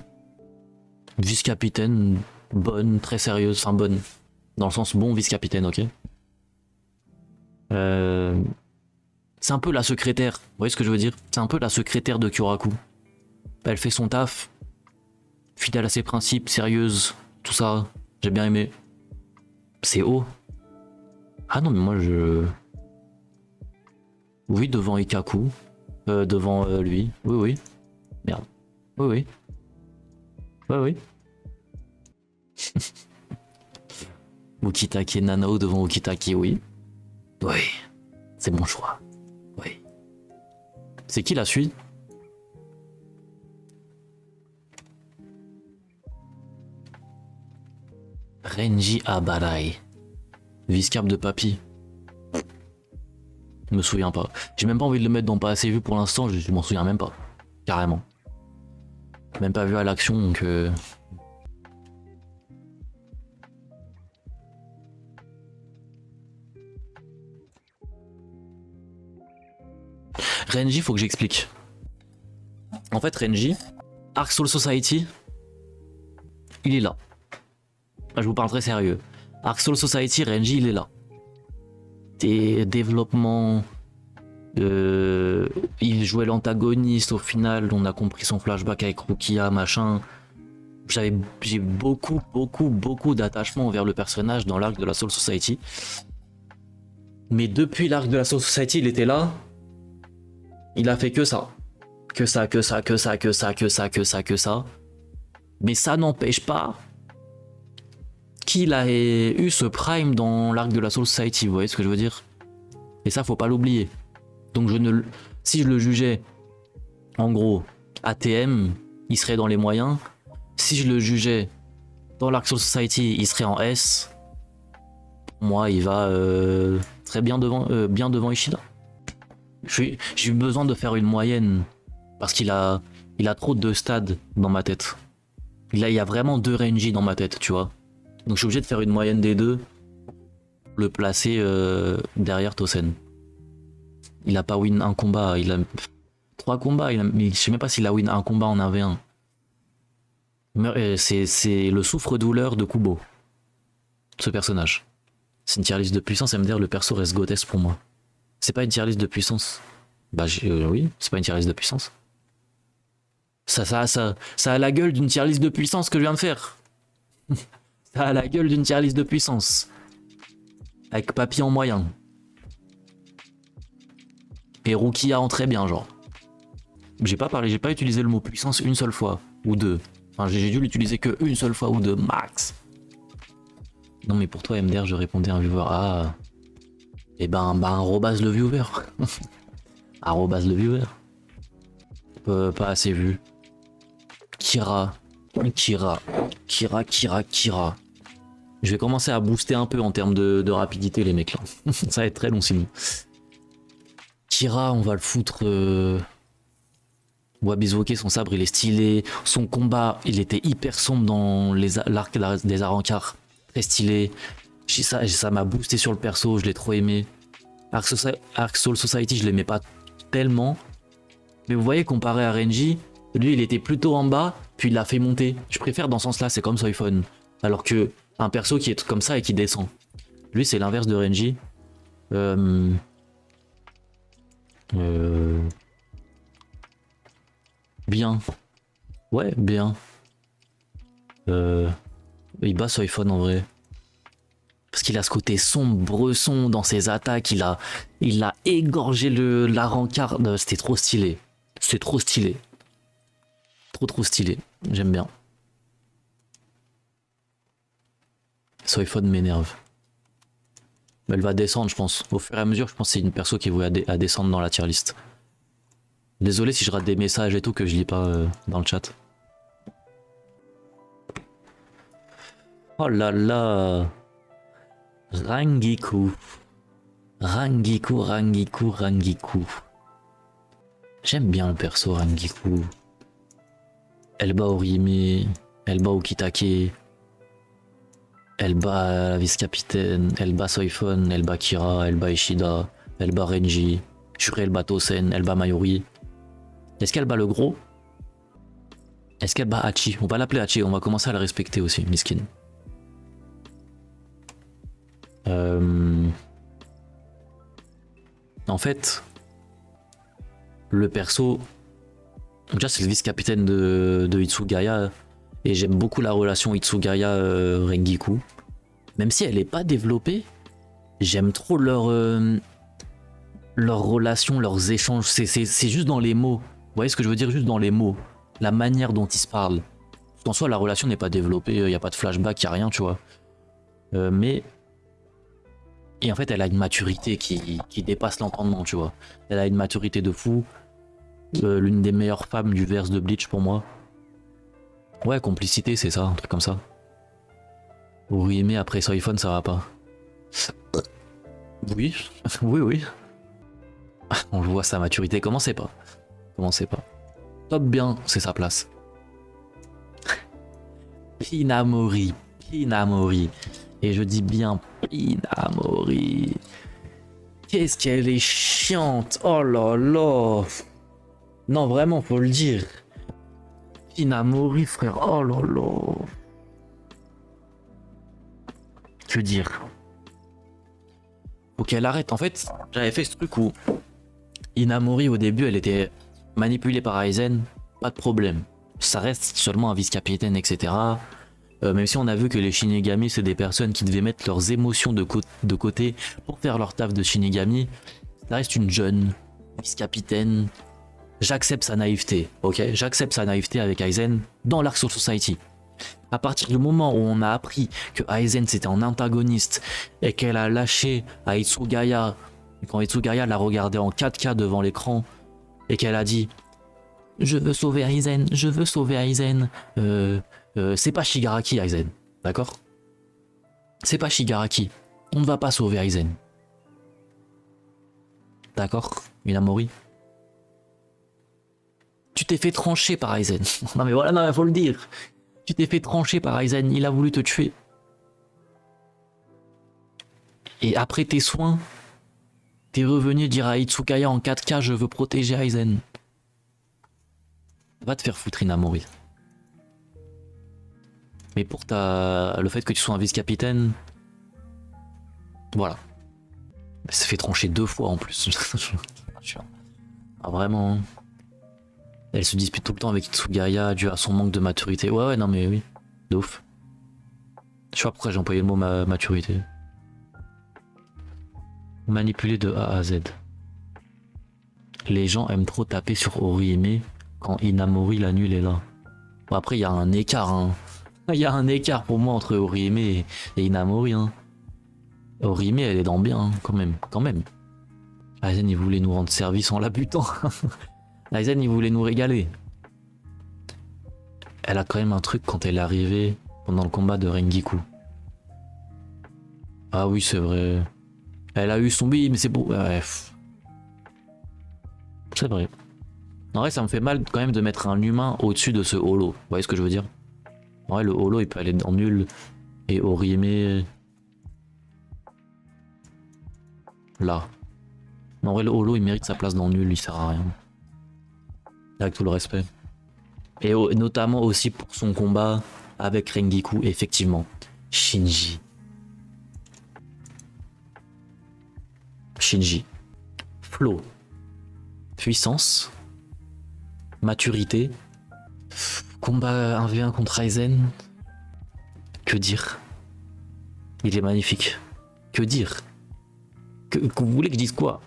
Vice-capitaine, bonne, très sérieuse, enfin bonne. Dans le sens bon vice-capitaine, ok. C'est un peu la secrétaire, vous voyez ce que je veux dire? C'est un peu la secrétaire de Kyoraku. Elle fait son taf, fidèle à ses principes, sérieuse, tout ça, j'ai bien aimé. C'est haut. Ah non mais moi je... Oui, devant Ikaku. Devant lui. Oui, oui. Merde. Oui, oui. Oui, oui. Ukitake Nanao devant Ukitake, oui. Oui. C'est mon choix. Oui. C'est qui la suite? Renji Abarai. Vice-cap de papy. Je me souviens pas. J'ai même pas envie de le mettre dans pas assez vu pour l'instant, je m'en souviens même pas. Carrément. Même pas vu à l'action, donc... Renji, faut que j'explique. En fait, Renji, Arc Soul Society, il est là. Je vous parle très sérieux. Arc Soul Society, Renji, il est là. Des développements... il jouait l'antagoniste, au final, on a compris son flashback avec Rukia, machin. J'ai beaucoup d'attachement envers le personnage dans l'arc de la Soul Society. Mais depuis l'arc de la Soul Society, il était là. Il a fait que ça. Que ça. Mais ça n'empêche pas qu'il a eu ce prime dans l'arc de la Soul Society, vous voyez ce que je veux dire? Et ça, faut pas l'oublier. Donc si je le jugeais, en gros, ATM, il serait dans les moyens. Si je le jugeais dans l'Arc Soul Society, il serait en S. Pour moi, il va très bien devant Ishida. J'ai eu besoin de faire une moyenne parce qu'il a trop de stades dans ma tête. Il y a vraiment deux Renji dans ma tête, tu vois. Donc je suis obligé de faire une moyenne des deux, le placer derrière Tosen. Il a pas win un combat, il a 3 combats, je sais même pas s'il a win un combat en 1v1. C'est le souffre-douleur de Kubo, ce personnage. C'est une tier list de puissance, MDR, le perso reste Gothès pour moi. C'est pas une tier list de puissance. Bah oui, c'est pas une tier list de puissance. Ça a la gueule d'une tier list de puissance que je viens de faire. Ça a la gueule d'une tier list de puissance. Avec papy en moyen. Et Rukia en très bien, genre. J'ai pas utilisé le mot puissance une seule fois, ou deux. Enfin, j'ai dû l'utiliser que une seule fois ou deux, max. Non, mais pour toi, MDR, je répondais à un viewer. Ah. Et arrobase le viewer. Arrobase le viewer. Pas assez vu. Kira. Je vais commencer à booster un peu en termes de rapidité, les mecs, là. Ça va être très long, sinon. Kira, on va le foutre... Wabizuoke, son sabre, il est stylé. Son combat, il était hyper sombre dans l'arc des Arrancars. Très stylé. Ça m'a boosté sur le perso, je l'ai trop aimé. Arc Soul Society, je l'aimais pas tellement. Mais vous voyez, comparé à Renji, lui, il était plutôt en bas, puis il l'a fait monter. Je préfère dans ce sens-là, c'est comme Soifon. Alors que un perso qui est comme ça et qui descend. Lui, c'est l'inverse de Renji. Bien. Ouais, bien. Il bat Soifon en vrai. Parce qu'il a ce côté sombre, bresson dans ses attaques. Il a égorgé la rancard. C'était trop stylé. C'était trop stylé. Trop stylé. J'aime bien. Soifon m'énerve. Mais elle va descendre, je pense. Au fur et à mesure, je pense que c'est une perso qui est vouée à descendre dans la tier list. Désolé si je rate des messages et tout que je lis pas dans le chat. Oh là là. Rangiku. J'aime bien le perso Rangiku. Elle bat Orihime, elle bat Okitake, elle bat la vice-capitaine, elle bat Soifon, elle bat Kira, elle bat Ishida, elle bat Renji, Shurei elle bat Tosen, elle bat Mayuri. Est-ce qu'elle bat le gros? Est-ce qu'elle bat Hachi? On va l'appeler Hachi, on va commencer à la respecter aussi, miskin. En fait, le perso, déjà c'est le vice-capitaine de Hitsugaya et j'aime beaucoup la relation Hitsugaya-Rengiku. Même si elle n'est pas développée, j'aime trop leur relation, leurs échanges. C'est juste dans les mots. Vous voyez ce que je veux dire? Juste dans les mots. La manière dont ils se parlent. En soi, la relation n'est pas développée, il n'y a pas de flashback, il n'y a rien, tu vois. Mais... Et en fait, elle a une maturité qui dépasse l'entendement, tu vois. Elle a une maturité de fou. L'une des meilleures femmes du verse de Bleach pour moi. Ouais, complicité, c'est ça, un truc comme ça. Orihime après Soifon, ça va pas. Oui, oui. On le voit, sa maturité, commencez pas. Top bien, c'est sa place. Pinamori. Et je dis bien Pinamori. Qu'est-ce qu'elle est chiante. Oh là là. Non, vraiment, faut le dire. Pinamori, frère. Oh là là. Que dire? Faut qu'elle arrête. En fait, j'avais fait ce truc où Inamori, au début, elle était manipulée par Aizen. Pas de problème. Ça reste seulement un vice-capitaine, etc. Même si on a vu que les Shinigami, c'est des personnes qui devaient mettre leurs émotions de côté pour faire leur taf de Shinigami. Ça reste une jeune vice-capitaine. J'accepte sa naïveté, ok? J'accepte sa naïveté avec Aizen dans l'Arc Soul Society. À partir du moment où on a appris que Aizen c'était un antagoniste et qu'elle a lâché à Hitsugaya, quand Hitsugaya l'a regardé en 4K devant l'écran et qu'elle a dit « Je veux sauver Aizen, c'est pas Shigaraki Aizen, d'accord? C'est pas Shigaraki, on ne va pas sauver Aizen. D'accord, Minamori? Tu t'es fait trancher par Aizen. Non mais voilà, non mais faut le dire. Tu t'es fait trancher par Aizen, il a voulu te tuer. Et après tes soins, t'es revenu dire à Hitsugaya en 4K, je veux protéger Aizen. Va te faire foutre, Inamori. Mais pour le fait que tu sois un vice-capitaine, Voilà. Elle s'est fait trancher 2 fois en plus. Ah, vraiment. Elle se dispute tout le temps avec Itsugaya dû à son manque de maturité. Ouais, non, mais oui. De ouf. Je sais pas pourquoi j'ai employé le mot maturité. Manipuler de A à Z. Les gens aiment trop taper sur Orihime quand Inamori la nulle est là. Bon, après, il y a un écart, hein. Il y a un écart pour moi entre Orihime et Inamori, hein. Orihime, elle est dans bien, hein, quand même. Quand même. Aizen, il voulait nous rendre service en la butant. Aizen, il voulait nous régaler. Elle a quand même un truc quand elle est arrivée pendant le combat de Rengiku. Ah oui, c'est vrai. Elle a eu son bille, mais c'est beau. Bref. C'est vrai. En vrai, ça me fait mal quand même de mettre un humain au-dessus de ce holo. Vous voyez ce que je veux dire? En vrai, le holo, il peut aller dans nul. Et Orihime... Là. Mais en vrai, le holo, il mérite sa place dans nul, il sert à rien. Avec tout le respect. Et notamment aussi pour son combat avec Rengiku, effectivement. Shinji. Shinji. Flow. Puissance. Maturité. Combat 1v1 contre Aizen. Que dire? Il est magnifique. Que dire? Que vous voulez que je dise quoi?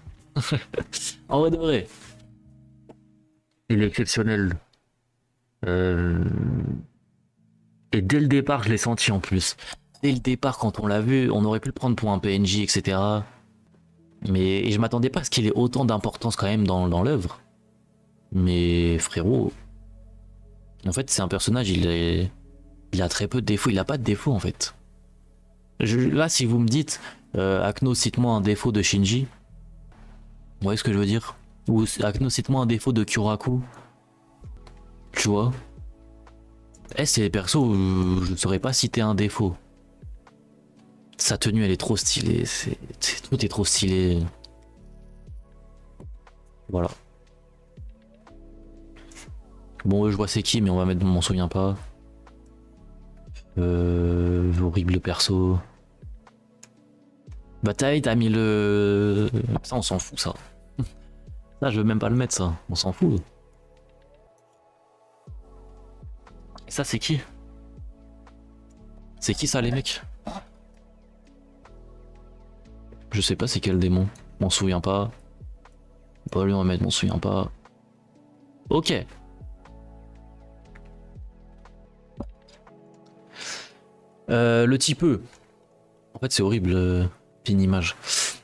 En vrai de vrai. Il est exceptionnel. Et dès le départ, je l'ai senti en plus. Dès le départ, quand on l'a vu, on aurait pu le prendre pour un PNJ, etc. Mais je m'attendais pas à ce qu'il ait autant d'importance quand même dans l'œuvre. Mais frérot, en fait, c'est un personnage, il a très peu de défauts. Il a pas de défauts en fait. Là, si vous me dites, Akno, cite-moi un défaut de Shinji, vous voyez ce que je veux dire? Ou Akno, cite-moi un défaut de Kyuraku. Tu vois? C'est les persos où je ne saurais pas citer un défaut. Sa tenue, elle est trop stylée. Tout est trop stylé. Voilà. Bon, je vois c'est qui, mais on va mettre, on m'en souvient pas. Horrible perso. Bataille, t'as mis le... Ça, on s'en fout, ça. Ça, je veux même pas le mettre, ça. On s'en fout. Et ça, c'est qui? C'est qui, ça, les mecs? Je sais pas c'est quel démon. M'en souviens pas. Pas lui en mettre, m'en souviens pas. Ok. Le typeux. En fait, c'est horrible. Pin image.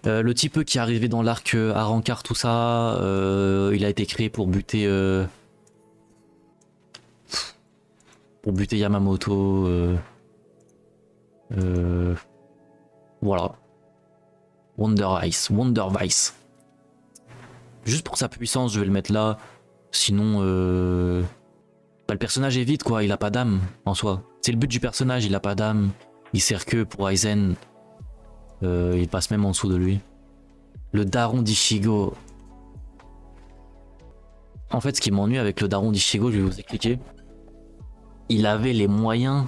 Le typeux qui est arrivé dans l'arc Arrancar, tout ça, il a été créé pour buter Yamamoto. Voilà. Wonder Vice. Juste pour sa puissance, je vais le mettre là. Sinon, le personnage est vide, quoi. Il a pas d'âme en soi. C'est le but du personnage, il a pas d'âme. Il sert que pour Aizen. Il passe même en dessous de lui. Le daron d'Ishigo. En fait, ce qui m'ennuie avec le daron d'Ishigo, je vais vous expliquer. Il avait les moyens.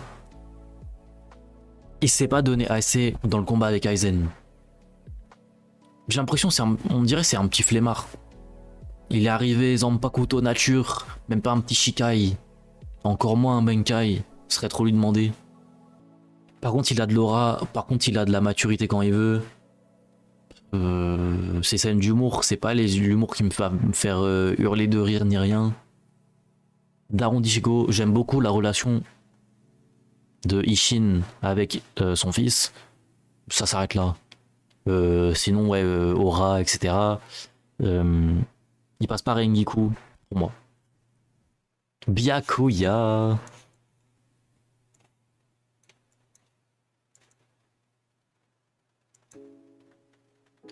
Il s'est pas donné assez dans le combat avec Aizen. J'ai l'impression, on dirait c'est un petit flemmard. Il est arrivé Zanpakuto nature, même pas un petit Shikai. Encore moins un Benkai, ce serait trop lui demander. Par contre, il a de l'aura, par contre, il a de la maturité quand il veut. Ses scènes d'humour, c'est pas l'humour qui me fait me faire hurler de rire ni rien. Daron d'Ichigo, j'aime beaucoup la relation de Ishin avec son fils. Ça s'arrête là. Sinon, ouais, aura, etc. Il passe pas Rengiku pour moi. Byakuya.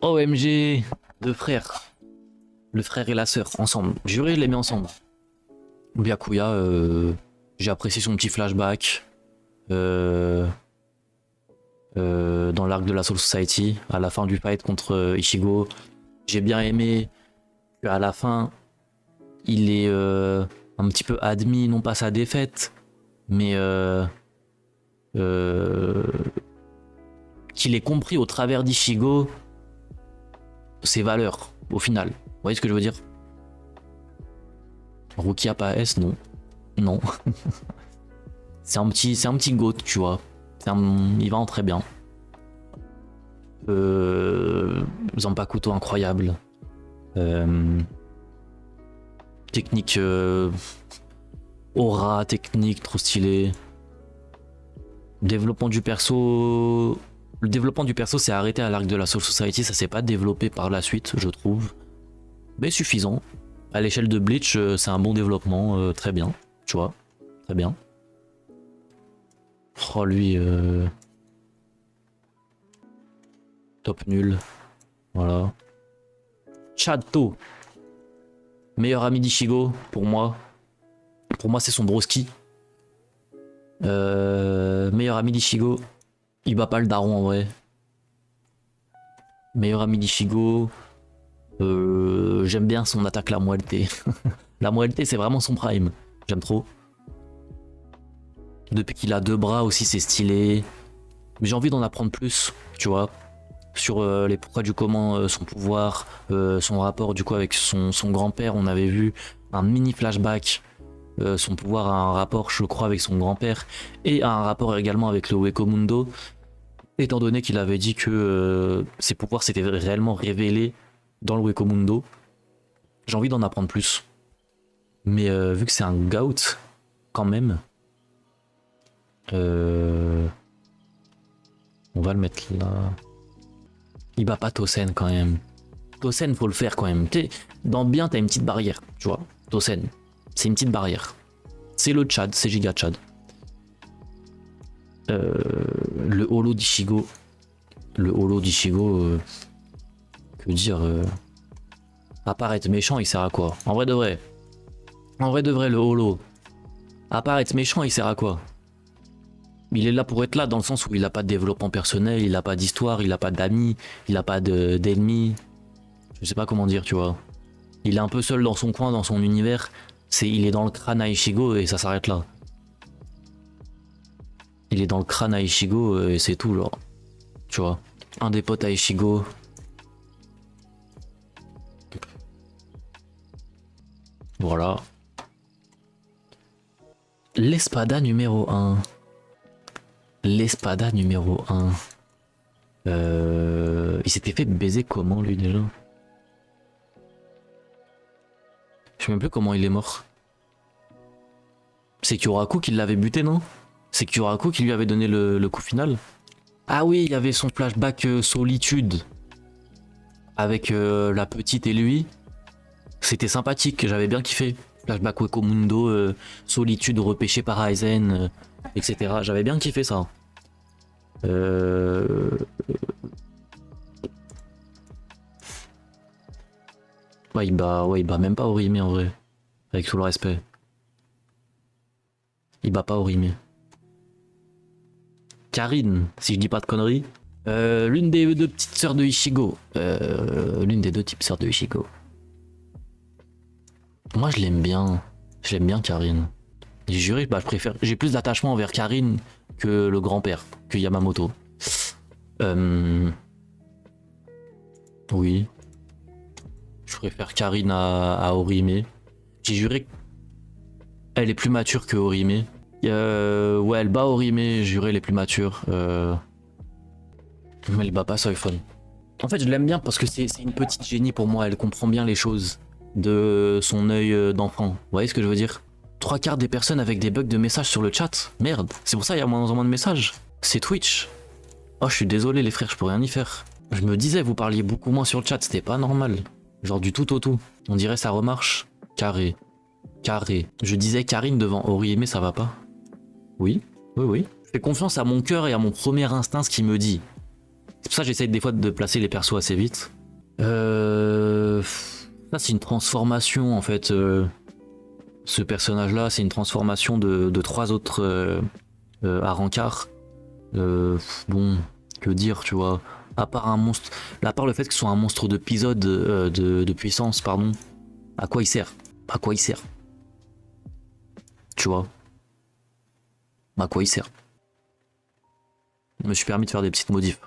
OMG, deux frères. Le frère et la sœur, ensemble. Juré, je les mets ensemble. Byakuya, j'ai apprécié son petit flashback. Dans l'arc de la Soul Society, à la fin du fight contre Ichigo. J'ai bien aimé qu'à la fin, il est un petit peu admis, non pas sa défaite, mais qu'il ait compris au travers d'Ishigo ses valeurs, au final. Vous voyez ce que je veux dire? Rukia pas S, non. Non. c'est un petit goat, tu vois. Il va en très bien. Zanpakuto incroyable. Technique aura, technique trop stylé. Développement du perso. Le développement du perso s'est arrêté à l'arc de la Soul Society, ça s'est pas développé par la suite, je trouve. Mais suffisant. À l'échelle de Bleach, c'est un bon développement, très bien, tu vois. Très bien. Oh lui, top nul. Voilà. Chato. Meilleur ami d'Ishigo, pour moi. Pour moi, c'est son broski. Meilleur ami d'Ishigo. Il bat pas le daron en vrai. Meilleur ami d'Ishigo. J'aime bien son attaque la muerte. La muerte, c'est vraiment son prime. J'aime trop. Depuis qu'il a 2 bras aussi, c'est stylé. Mais j'ai envie d'en apprendre plus, tu vois. Sur les pourquoi du comment, son pouvoir, son rapport du coup avec son grand-père. On avait vu un mini flashback. Son pouvoir a un rapport, je crois, avec son grand-père. Et a un rapport également avec le Wekomundo. Étant donné qu'il avait dit que ses pouvoirs s'étaient réellement révélés dans le Wekomundo. J'ai envie d'en apprendre plus. Mais vu que c'est un gout, quand même, on va le mettre là. Il bat pas Tosen quand même. Tosen, faut le faire quand même. Dans bien, t'as une petite barrière, tu vois. Tosen, c'est une petite barrière. C'est le Tchad, c'est Giga Tchad. Le holo d'Ishigo. Le holo d'Ishigo, que dire, à part être méchant, il sert à quoi? En vrai de vrai. En vrai de vrai, le holo. À part être méchant, il sert à quoi? Il est là pour être là, dans le sens où il n'a pas de développement personnel, il n'a pas d'histoire, il n'a pas d'amis, il n'a pas d'ennemis. Je sais pas comment dire, tu vois. Il est un peu seul dans son coin, dans son univers. Il est dans le crâne à Ichigo et ça s'arrête là. Il est dans le crâne à Ichigo et c'est tout, genre. Tu vois. Un des potes à Ichigo. Voilà. L'espada numéro 1. L'espada numéro 1. Il s'était fait baiser comment lui déjà? Je sais même plus comment il est mort. C'est Kyoraku qui l'avait buté, non? C'est Kyoraku qui lui avait donné le coup final? Ah oui, il y avait son flashback solitude. Avec la petite et lui. C'était sympathique, j'avais bien kiffé. Flashback Wekomundo, solitude repêché par Aizen, etc. J'avais bien kiffé ça. Ouais, il bat même pas Orihime en vrai. Avec tout le respect. Il bat pas Orihime. Karine, si je dis pas de conneries. L'une des 2 petites sœurs de Ichigo. L'une des 2 petites sœurs de Ichigo. Moi je l'aime bien. Je l'aime bien Karine. J'ai juré, je préfère. J'ai plus d'attachement envers Karine que le grand-père, que Yamamoto. Oui. Je préfère Karine à Orihime. J'ai juré qu'elle est plus mature que Orihime. Ouais, elle bat Orihime, j'ai juré, elle est plus mature. Mais elle bat pas Soifon. En fait, je l'aime bien parce que c'est une petite génie pour moi. Elle comprend bien les choses de son œil d'enfant. Vous voyez ce que je veux dire? 3/4 des personnes avec des bugs de messages sur le chat. Merde, c'est pour ça qu'il y a moins en moins de messages. C'est Twitch. Oh, je suis désolé les frères, je peux rien y faire. Je me disais, vous parliez beaucoup moins sur le chat, c'était pas normal. Genre du tout au tout. On dirait ça remarche. Carré. Carré. Je disais Karine devant Orihime, ça va pas? Oui, oui, oui. Je fais confiance à mon cœur et à mon premier instinct, ce qui me dit. C'est pour ça que j'essaye des fois de placer les persos assez vite. Là, c'est une transformation en fait. Ce personnage-là, c'est une transformation de 3 autres Arrancars. Bon, que dire, tu vois. À part un monstre, à part le fait que ce soit un monstre d'épisode de puissance, pardon. À quoi il sert? À quoi il sert? Tu vois? À quoi il sert? Je me suis permis de faire des petites modifs.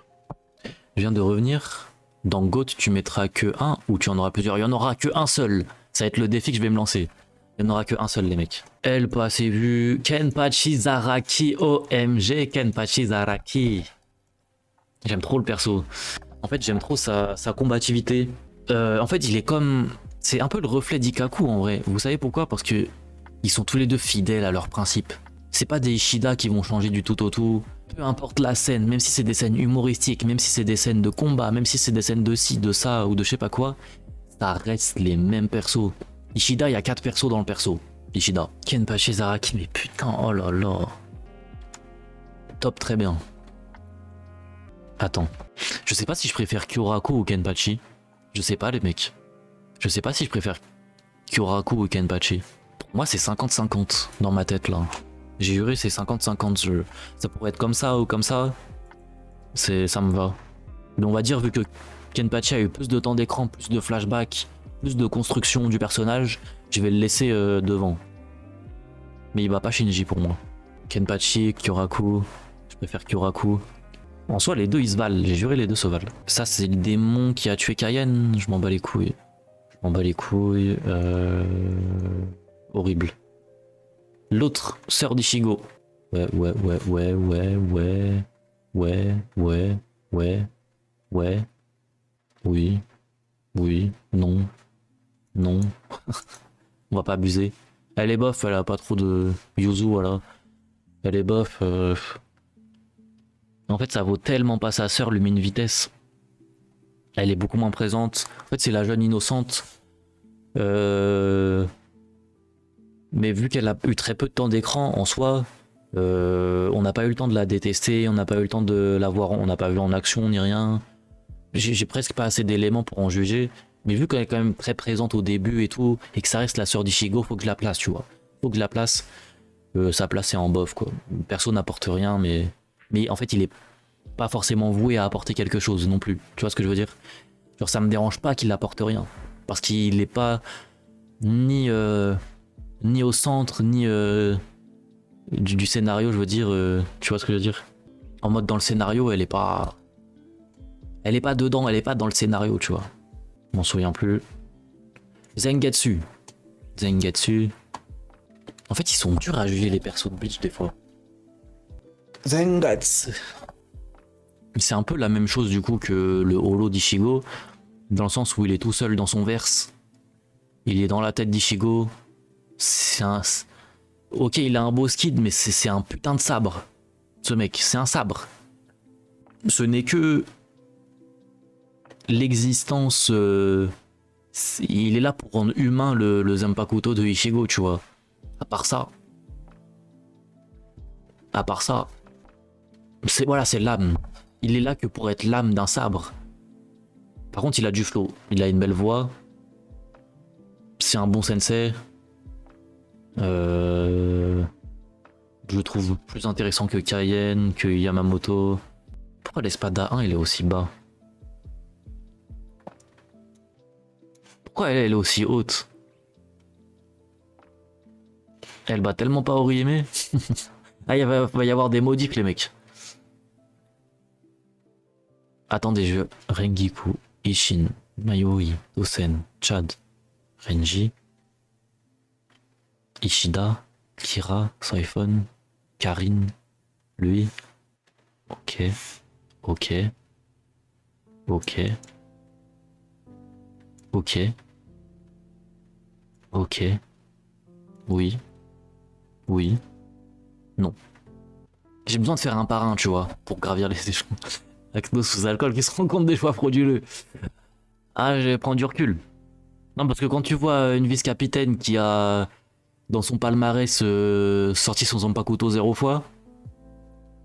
Je viens de revenir. Dans GOAT, tu mettras que un ou tu en auras plusieurs. Il y en aura que un seul. Ça va être le défi que je vais me lancer. Il n'y en aura que un seul, les mecs. Elle pas assez vu. Kenpachi Zaraki. OMG, Kenpachi Zaraki. J'aime trop le perso. En fait, j'aime trop sa combativité. En fait, il est comme... C'est un peu le reflet d'Ikaku, en vrai. Vous savez pourquoi? Parce que ils sont tous les deux fidèles à leurs principes. C'est pas des Ishida qui vont changer du tout au tout. Peu importe la scène, même si c'est des scènes humoristiques, même si c'est des scènes de combat, même si c'est des scènes de ci, de ça ou de je sais pas quoi, ça reste les mêmes persos. Ishida, il y a 4 persos dans le perso. Ishida. Kenpachi Zaraki, mais putain, oh là là. Top, très bien. Attends. Je sais pas si je préfère Kyoraku ou Kenpachi. Je sais pas, les mecs. Je sais pas si je préfère Kyoraku ou Kenpachi. Pour moi, c'est 50-50 dans ma tête, là. J'ai juré, c'est 50-50. Ça pourrait être comme ça ou comme ça. Ça me va. Mais on va dire, vu que Kenpachi a eu plus de temps d'écran, plus de flashbacks, plus de construction du personnage, je vais le laisser devant. Mais il va pas Shinji pour moi. Kenpachi, Kyoraku. Je préfère Kyoraku. En soi, les deux ils se valent. J'ai juré, les deux se valent. Ça, c'est le démon qui a tué Kaien. Je m'en bats les couilles. Je m'en bats les couilles. Horrible. L'autre, sœur d'Ishigo. Ouais. Oui. Non. On va pas abuser. Elle est bof, elle a pas trop de Yuzu, voilà. Elle est bof. En fait, ça vaut tellement pas sa sœur, Lumine Vitesse. Elle est beaucoup moins présente. En fait, c'est la jeune innocente. Mais vu qu'elle a eu très peu de temps d'écran, en soi, on n'a pas eu le temps de la détester, on n'a pas eu le temps de la voir, on n'a pas vu en action ni rien. J'ai presque pas assez d'éléments pour en juger. Mais vu qu'elle est quand même très présente au début et tout, et que ça reste la sœur d'Ichigo, faut que je la place, tu vois. Faut que je la place. Sa place est en bof, quoi. Perso n'apporte rien, mais en fait, il est pas forcément voué à apporter quelque chose non plus. Tu vois ce que je veux dire? Genre, ça me dérange pas qu'il apporte rien. Parce qu'il est pas ni au centre, ni du scénario, je veux dire. Tu vois ce que je veux dire? En mode, dans le scénario, elle est pas dedans, elle est pas dans le scénario, tu vois. Je m'en souviens plus. Zengetsu. En fait, ils sont durs à juger les persos de Bleach des fois. Zengetsu. C'est un peu la même chose du coup que le holo d'Ichigo, dans le sens où il est tout seul dans son verse. Il est dans la tête d'Ichigo. Ok, il a un beau skid, mais c'est un putain de sabre. Ce mec, c'est un sabre. Ce n'est que l'existence. Il est là pour rendre humain le Zanpakuto de Ichigo, tu vois. À part ça, c'est l'âme. Il est là que pour être l'âme d'un sabre. Par contre, il a du flow. Il a une belle voix. C'est un bon sensei. Je le trouve plus intéressant que Kaien, que Yamamoto. Pourquoi l'Espada 1 il est aussi bas? Pourquoi elle est aussi haute? Elle bat tellement pas Orihime. Ah, il va y avoir des modifs, les mecs. Attendez, Rengiku, Ishin, Mayoi, Tosen, Chad, Renji, Ishida, Kira, Soifon, Karin, lui. Ok. Oui. Non. J'ai besoin de faire un par un, tu vois, pour gravir les échelons. Acnos sous alcool qui se rend compte des choix frauduleux. Ah, je vais prendre du recul. Non, parce que quand tu vois une vice-capitaine qui a, dans son palmarès, sorti son Zanpakuto 0 fois,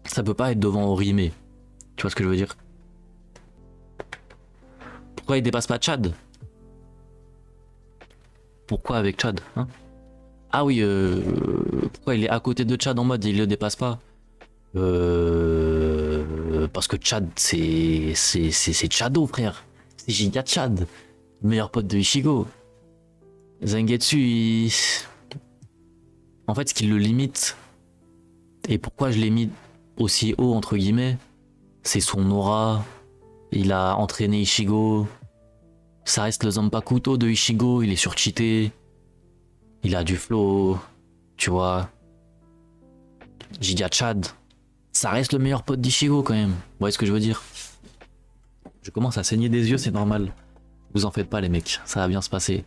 ça peut pas être devant Orihime. Tu vois ce que je veux dire? Pourquoi il dépasse pas Chad? Pourquoi avec Chad, hein? Ah oui, pourquoi il est à côté de Chad en mode il le dépasse pas? Parce que Chad, c'est Chado, frère. C'est Giga Chad, meilleur pote de Ichigo. Zangetsu, en fait, ce qui le limite, et pourquoi je l'ai mis aussi haut, entre guillemets, c'est son aura, Il a entraîné Ichigo. Ça reste le Zanpakuto de Ichigo, il est surcheaté. Il a du flow, tu vois. Jidia Chad. Ça reste le meilleur pote d'Ichigo quand même. Vous voyez ce que je veux dire? Je commence à saigner des yeux, c'est normal. Vous en faites pas les mecs, ça va bien se passer.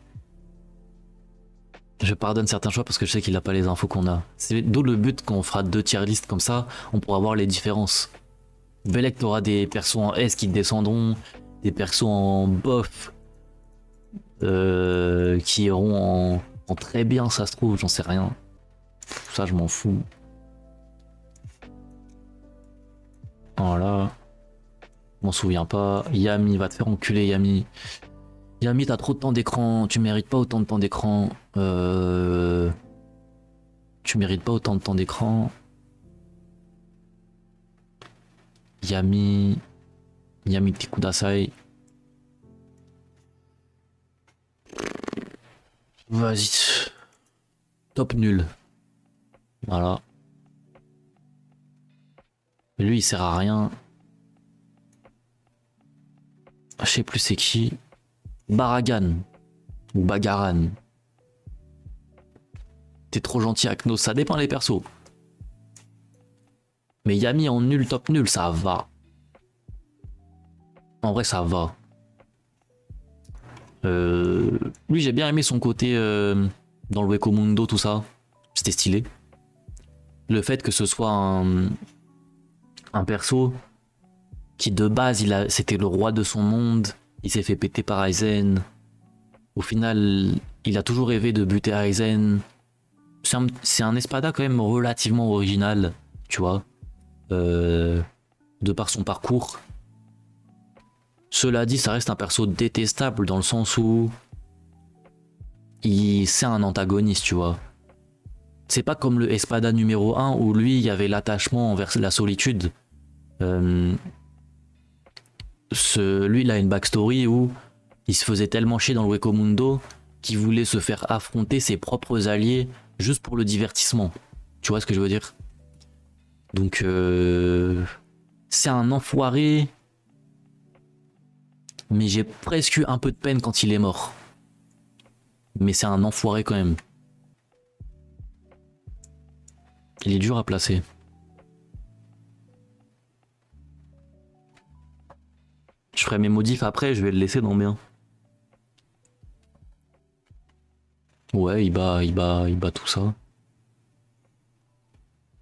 Je pardonne certains choix parce que je sais qu'il a pas les infos qu'on a. C'est d'où le but qu'on fera 2 tier list comme ça, on pourra voir les différences. Belek aura des persos en S qui descendront, des persos en bof qui iront en très bien, ça se trouve, j'en sais rien. Ça, je m'en fous. Voilà. Je m'en souviens pas. Yami, va te faire enculer, Yami. Yami, t'as trop de temps d'écran. Tu mérites pas autant de temps d'écran. Tu mérites pas autant de temps d'écran. Yami. Yami Tikudasai. Vas-y. Top nul. Voilà. Lui, il sert à rien. Je sais plus c'est qui. Baragan. Ou Bagaran. T'es trop gentil Akno, ça dépend les persos. Mais Yami en nul, top nul, ça va. En vrai, ça va. Lui, j'ai bien aimé son côté dans le Weko Mundo, tout ça. C'était stylé. Le fait que ce soit un perso qui de base, c'était le roi de son monde. Il s'est fait péter par Aizen. Au final, il a toujours rêvé de buter Aizen. C'est un espada quand même relativement original, tu vois. De par son parcours. Cela dit, ça reste un perso détestable dans le sens où c'est un antagoniste, tu vois. C'est pas comme le Espada numéro 1 où lui, il y avait l'attachement envers la solitude. Lui, il a une backstory où il se faisait tellement chier dans le Weko Mundo qu'il voulait se faire affronter ses propres alliés juste pour le divertissement. Tu vois ce que je veux dire? Donc, c'est un enfoiré. Mais j'ai presque eu un peu de peine quand il est mort. Mais c'est un enfoiré quand même. Il est dur à placer. Je ferai mes modifs après, je vais le laisser dans bien. Ouais, il bat tout ça.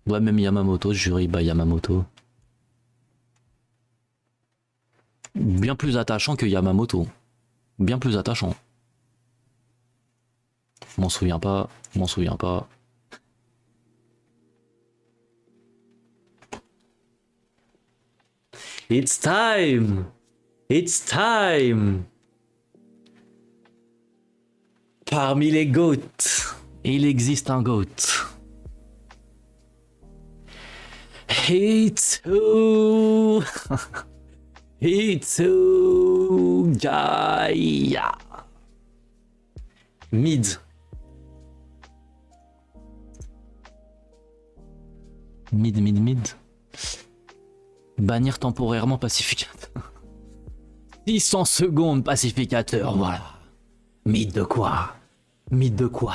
Ouais, même Yamamoto, je jure, il bat Yamamoto. Bien plus attachant que Yamamoto. Bien plus attachant. M'en souviens pas. It's time! It's time! Parmi les GOAT, il existe un GOAT. Hitsu! Hitsu Gaia. Mid. Mid. Bannir temporairement pacificateur. 600 secondes pacificateur, voilà. Mid de quoi?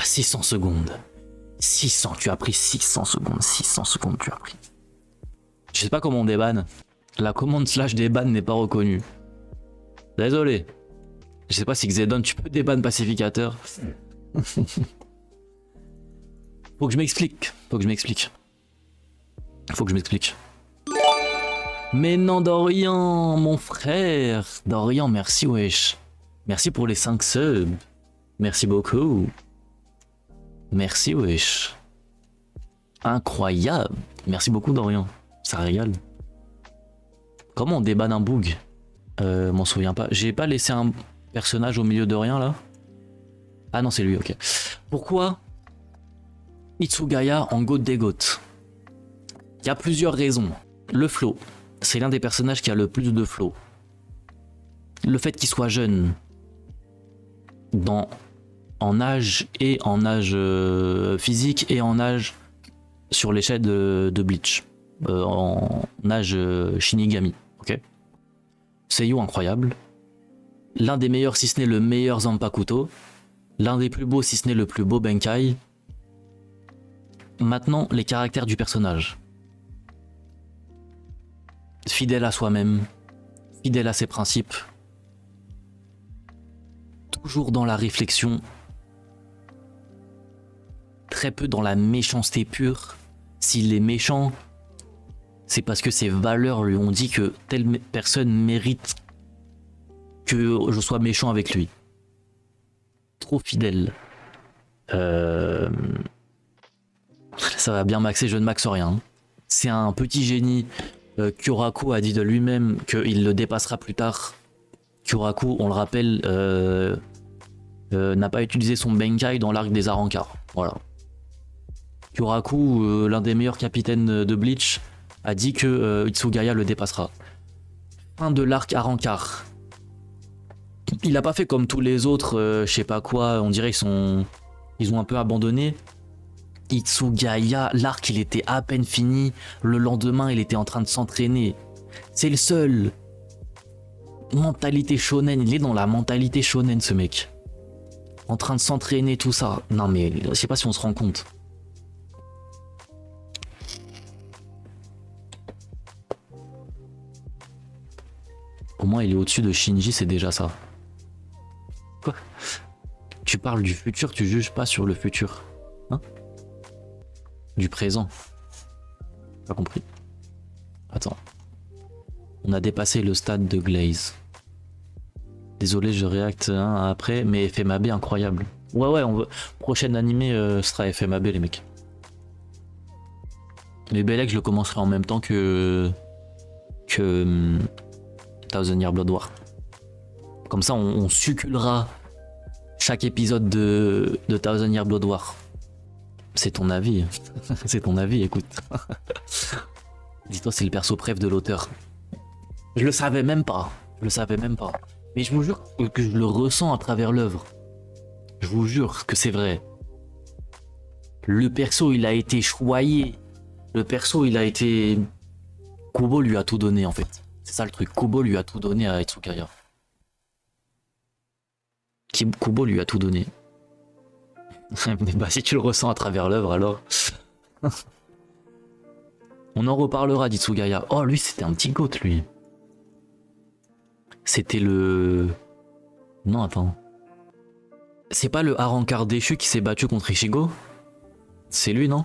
600 secondes. 600, tu as pris 600 secondes. 600 secondes, tu as pris. Je sais pas comment on débanne. La commande slash déban n'est pas reconnue. Désolé. Je sais pas si Xedon tu peux déban pacificateur. Faut que je m'explique. Mais non, Dorian, mon frère. Dorian, merci wesh. Merci pour les 5 subs. Merci beaucoup. Merci wesh. Incroyable. Merci beaucoup Dorian. Ça régale. Comment on débanne un bug? M'en souviens pas. J'ai pas laissé un personnage au milieu de rien là? Ah non, c'est lui, ok. Pourquoi Itsugaya en GOAT des GOAT? Il y a plusieurs raisons. Le flow. C'est l'un des personnages qui a le plus de flow. Le fait qu'il soit jeune. En âge et en âge physique et en âge sur l'échelle de Bleach. En âge Shinigami. Ok. Seiyu incroyable. L'un des meilleurs, si ce n'est le meilleur Zanpakuto. L'un des plus beaux, si ce n'est le plus beau Benkai. Maintenant, les caractères du personnage. Fidèle à soi-même, fidèle à ses principes. Toujours dans la réflexion. Très peu dans la méchanceté pure. S'il est méchant, c'est parce que ses valeurs lui ont dit que telle personne mérite que je sois méchant avec lui. Trop fidèle. Ça va bien maxer, je ne maxe rien. C'est un petit génie. Kyoraku a dit de lui-même qu'il le dépassera plus tard. Kyoraku, on le rappelle, n'a pas utilisé son Benkai dans l'arc des Arrancars. Voilà. Kyoraku, l'un des meilleurs capitaines de Bleach, a dit que Hitsugaya le dépassera. Fin de l'arc Arrancar. Il a pas fait comme tous les autres, je sais pas quoi, on dirait qu'ils ont un peu abandonné. Hitsugaya, l'arc il était à peine fini, le lendemain il était en train de s'entraîner. C'est le seul. Mentalité shonen, il est dans la mentalité shonen ce mec. En train de s'entraîner, tout ça. Non mais je sais pas si on se rend compte. Au moins il est au-dessus de Shinji, c'est déjà ça. Quoi? Tu parles du futur, tu juges pas sur le futur. Hein? Du présent. Pas compris. Attends. On a dépassé le stade de Glaze. Désolé, je réacte après, mais FMAB incroyable. Ouais, on veut. Prochain animé sera FMAB, les mecs. Mais Belek, je le commencerai en même temps que Thousand Year Blood War. Comme ça, on succulera chaque épisode de Thousand Year Blood War. C'est ton avis. C'est ton avis, écoute. Dis-toi, c'est le perso préf de l'auteur. Je le savais même pas. Mais je vous jure que je le ressens à travers l'œuvre. Je vous jure que c'est vrai. Le perso, il a été choyé. Le perso, il a été... Kubo lui a tout donné, en fait. C'est ça le truc. Kubo lui a tout donné à Hitsugaya. Kubo lui a tout donné. Bah, si tu le ressens à travers l'œuvre, alors... On en reparlera d'Hitsugaya. Oh, lui, c'était un petit goat, lui. C'était le... Non, attends. C'est pas le Arrancar déchu qui s'est battu contre Ichigo? C'est lui, non?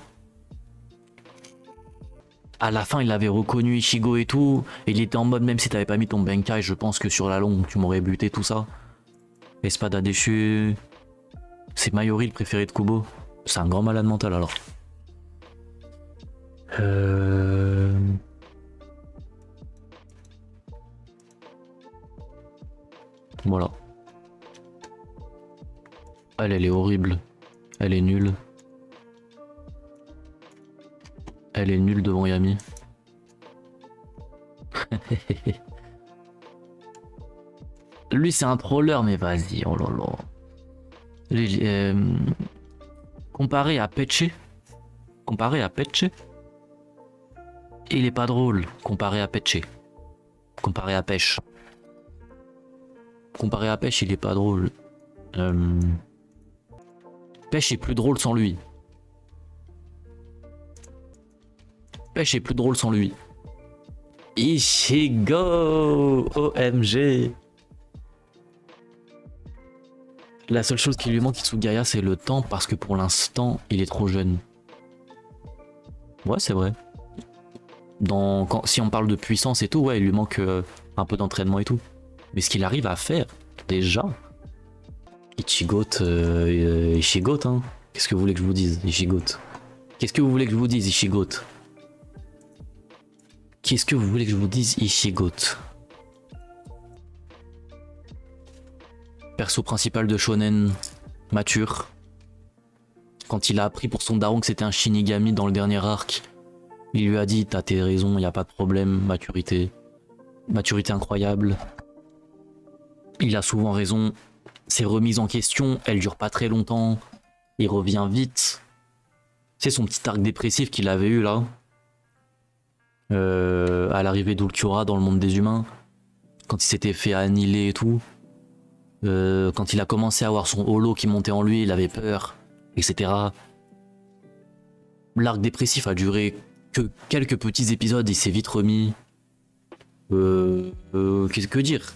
À la fin, il avait reconnu Ichigo et tout. Et il était en mode, même si t'avais pas mis ton Benkai, je pense que sur la longue, tu m'aurais buté, tout ça. Espada déchu... C'est Mayori le préféré de Kubo. C'est un grand malade mental, alors. Voilà. Elle est horrible. Elle est nulle. Elle est nulle devant Yami. Lui, c'est un troller, mais vas-y, oh là là. Comparé à Peche, il est pas drôle. Comparé à Peche. Comparé à Pêche, il est pas drôle. Pêche est plus drôle sans lui. Ichigo, OMG. La seule chose qui lui manque Hitsugaya, c'est le temps, parce que pour l'instant, il est trop jeune. Ouais, c'est vrai. Si on parle de puissance et tout, ouais, il lui manque un peu d'entraînement et tout. Mais ce qu'il arrive à faire, déjà... Ichigo, hein. Qu'est-ce que vous voulez que je vous dise, Ichigo? Qu'est-ce que vous voulez que je vous dise, Ichigo? Perso principal de Shonen, mature. Quand il a appris pour son daron que c'était un Shinigami dans le dernier arc, il lui a dit t'as tes raisons, y a pas de problème, maturité. Maturité incroyable. Il a souvent raison. Ses remises en question, elles durent pas très longtemps. Il revient vite. C'est son petit arc dépressif qu'il avait eu là. À l'arrivée d'Ulquiorra dans le monde des humains. quand il s'était fait annihiler et tout. Quand il a commencé à avoir son holo qui montait en lui, il avait peur, etc. L'arc dépressif a duré que quelques petits épisodes, il s'est vite remis. Qu'est-ce que dire?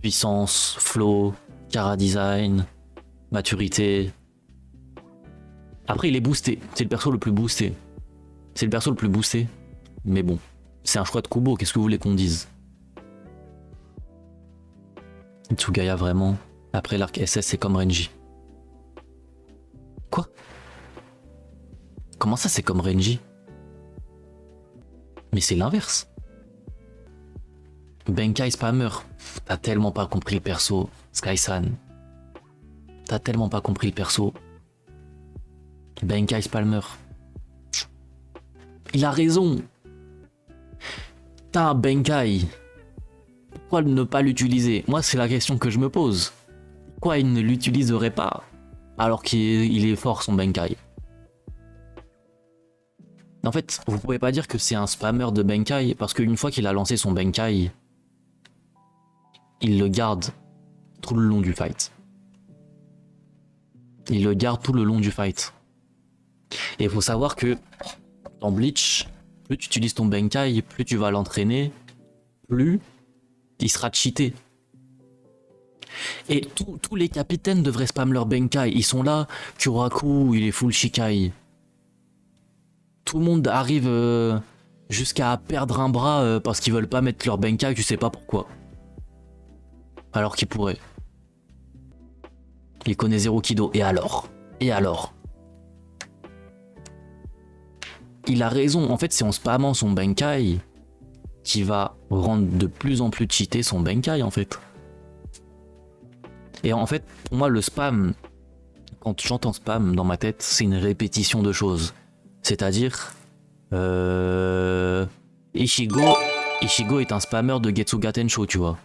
Puissance, flow, cara design, maturité. Après, il est boosté. C'est le perso le plus boosté. C'est le perso le plus boosté. Mais bon, c'est un choix de Kubo. Qu'est-ce que vous voulez qu'on dise? Itsugaya, vraiment. Après l'arc SS, c'est comme Renji. Quoi? Comment ça, c'est comme Renji? Mais c'est l'inverse. Benkai Spammer. T'as tellement pas compris le perso, Sky-san. T'as tellement pas compris le perso. Benkai Spammer. Il a raison. T'as un Benkai. Pourquoi ne pas l'utiliser? Moi, c'est la question que je me pose. Pourquoi il ne l'utiliserait pas alors qu'il est fort son Benkai? En fait, vous pouvez pas dire que c'est un spammer de Benkai parce qu'une fois qu'il a lancé son Benkai, il le garde tout le long du fight. Il le garde tout le long du fight. Et il faut savoir que dans Bleach, plus tu utilises ton Benkai, plus tu vas l'entraîner, plus il sera cheaté. Et tous les capitaines devraient spam leur Benkai. Ils sont là, Kyoraku, il est full Shikai. Tout le monde arrive jusqu'à perdre un bras parce qu'ils veulent pas mettre leur Benkai, tu sais pas pourquoi. Alors qu'ils pourraient. Il connaît zéro Kido. Et alors? Et alors? Il a raison. En fait, c'est en spammant son Benkai qui va rendre de plus en plus cheaté son Benkai, en fait. Et en fait, pour moi, le spam, quand j'entends spam dans ma tête, c'est une répétition de choses. C'est-à-dire, Ichigo est un spammer de Getsuga Tensho, tu vois.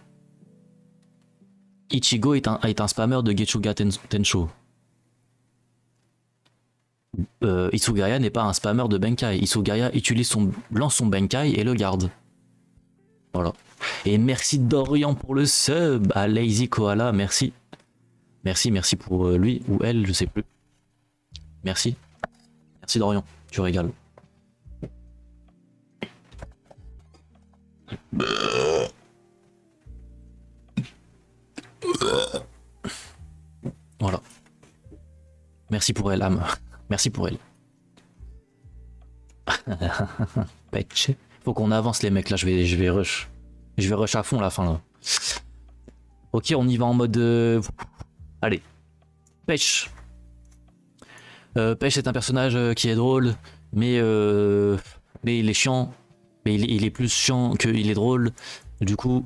Ichigo est un spammer de Getsuga Tensho. Itsugaya n'est pas un spammer de Benkai. Itsugaya lance son Benkai et le garde. Voilà. Et merci Dorian pour le sub à Lazy Koala, merci. Merci pour lui ou elle, je sais plus. Merci. Merci Dorian, tu régales. Voilà. Merci pour elle, âme. Merci pour elle. Patch. Faut qu'on avance les mecs là, je vais rush. Je vais rush à fond la fin là. Ok, on y va en mode... Allez. Pêche. Pêche est un personnage qui est drôle, mais il est chiant. Mais il est plus chiant qu'il est drôle. Du coup,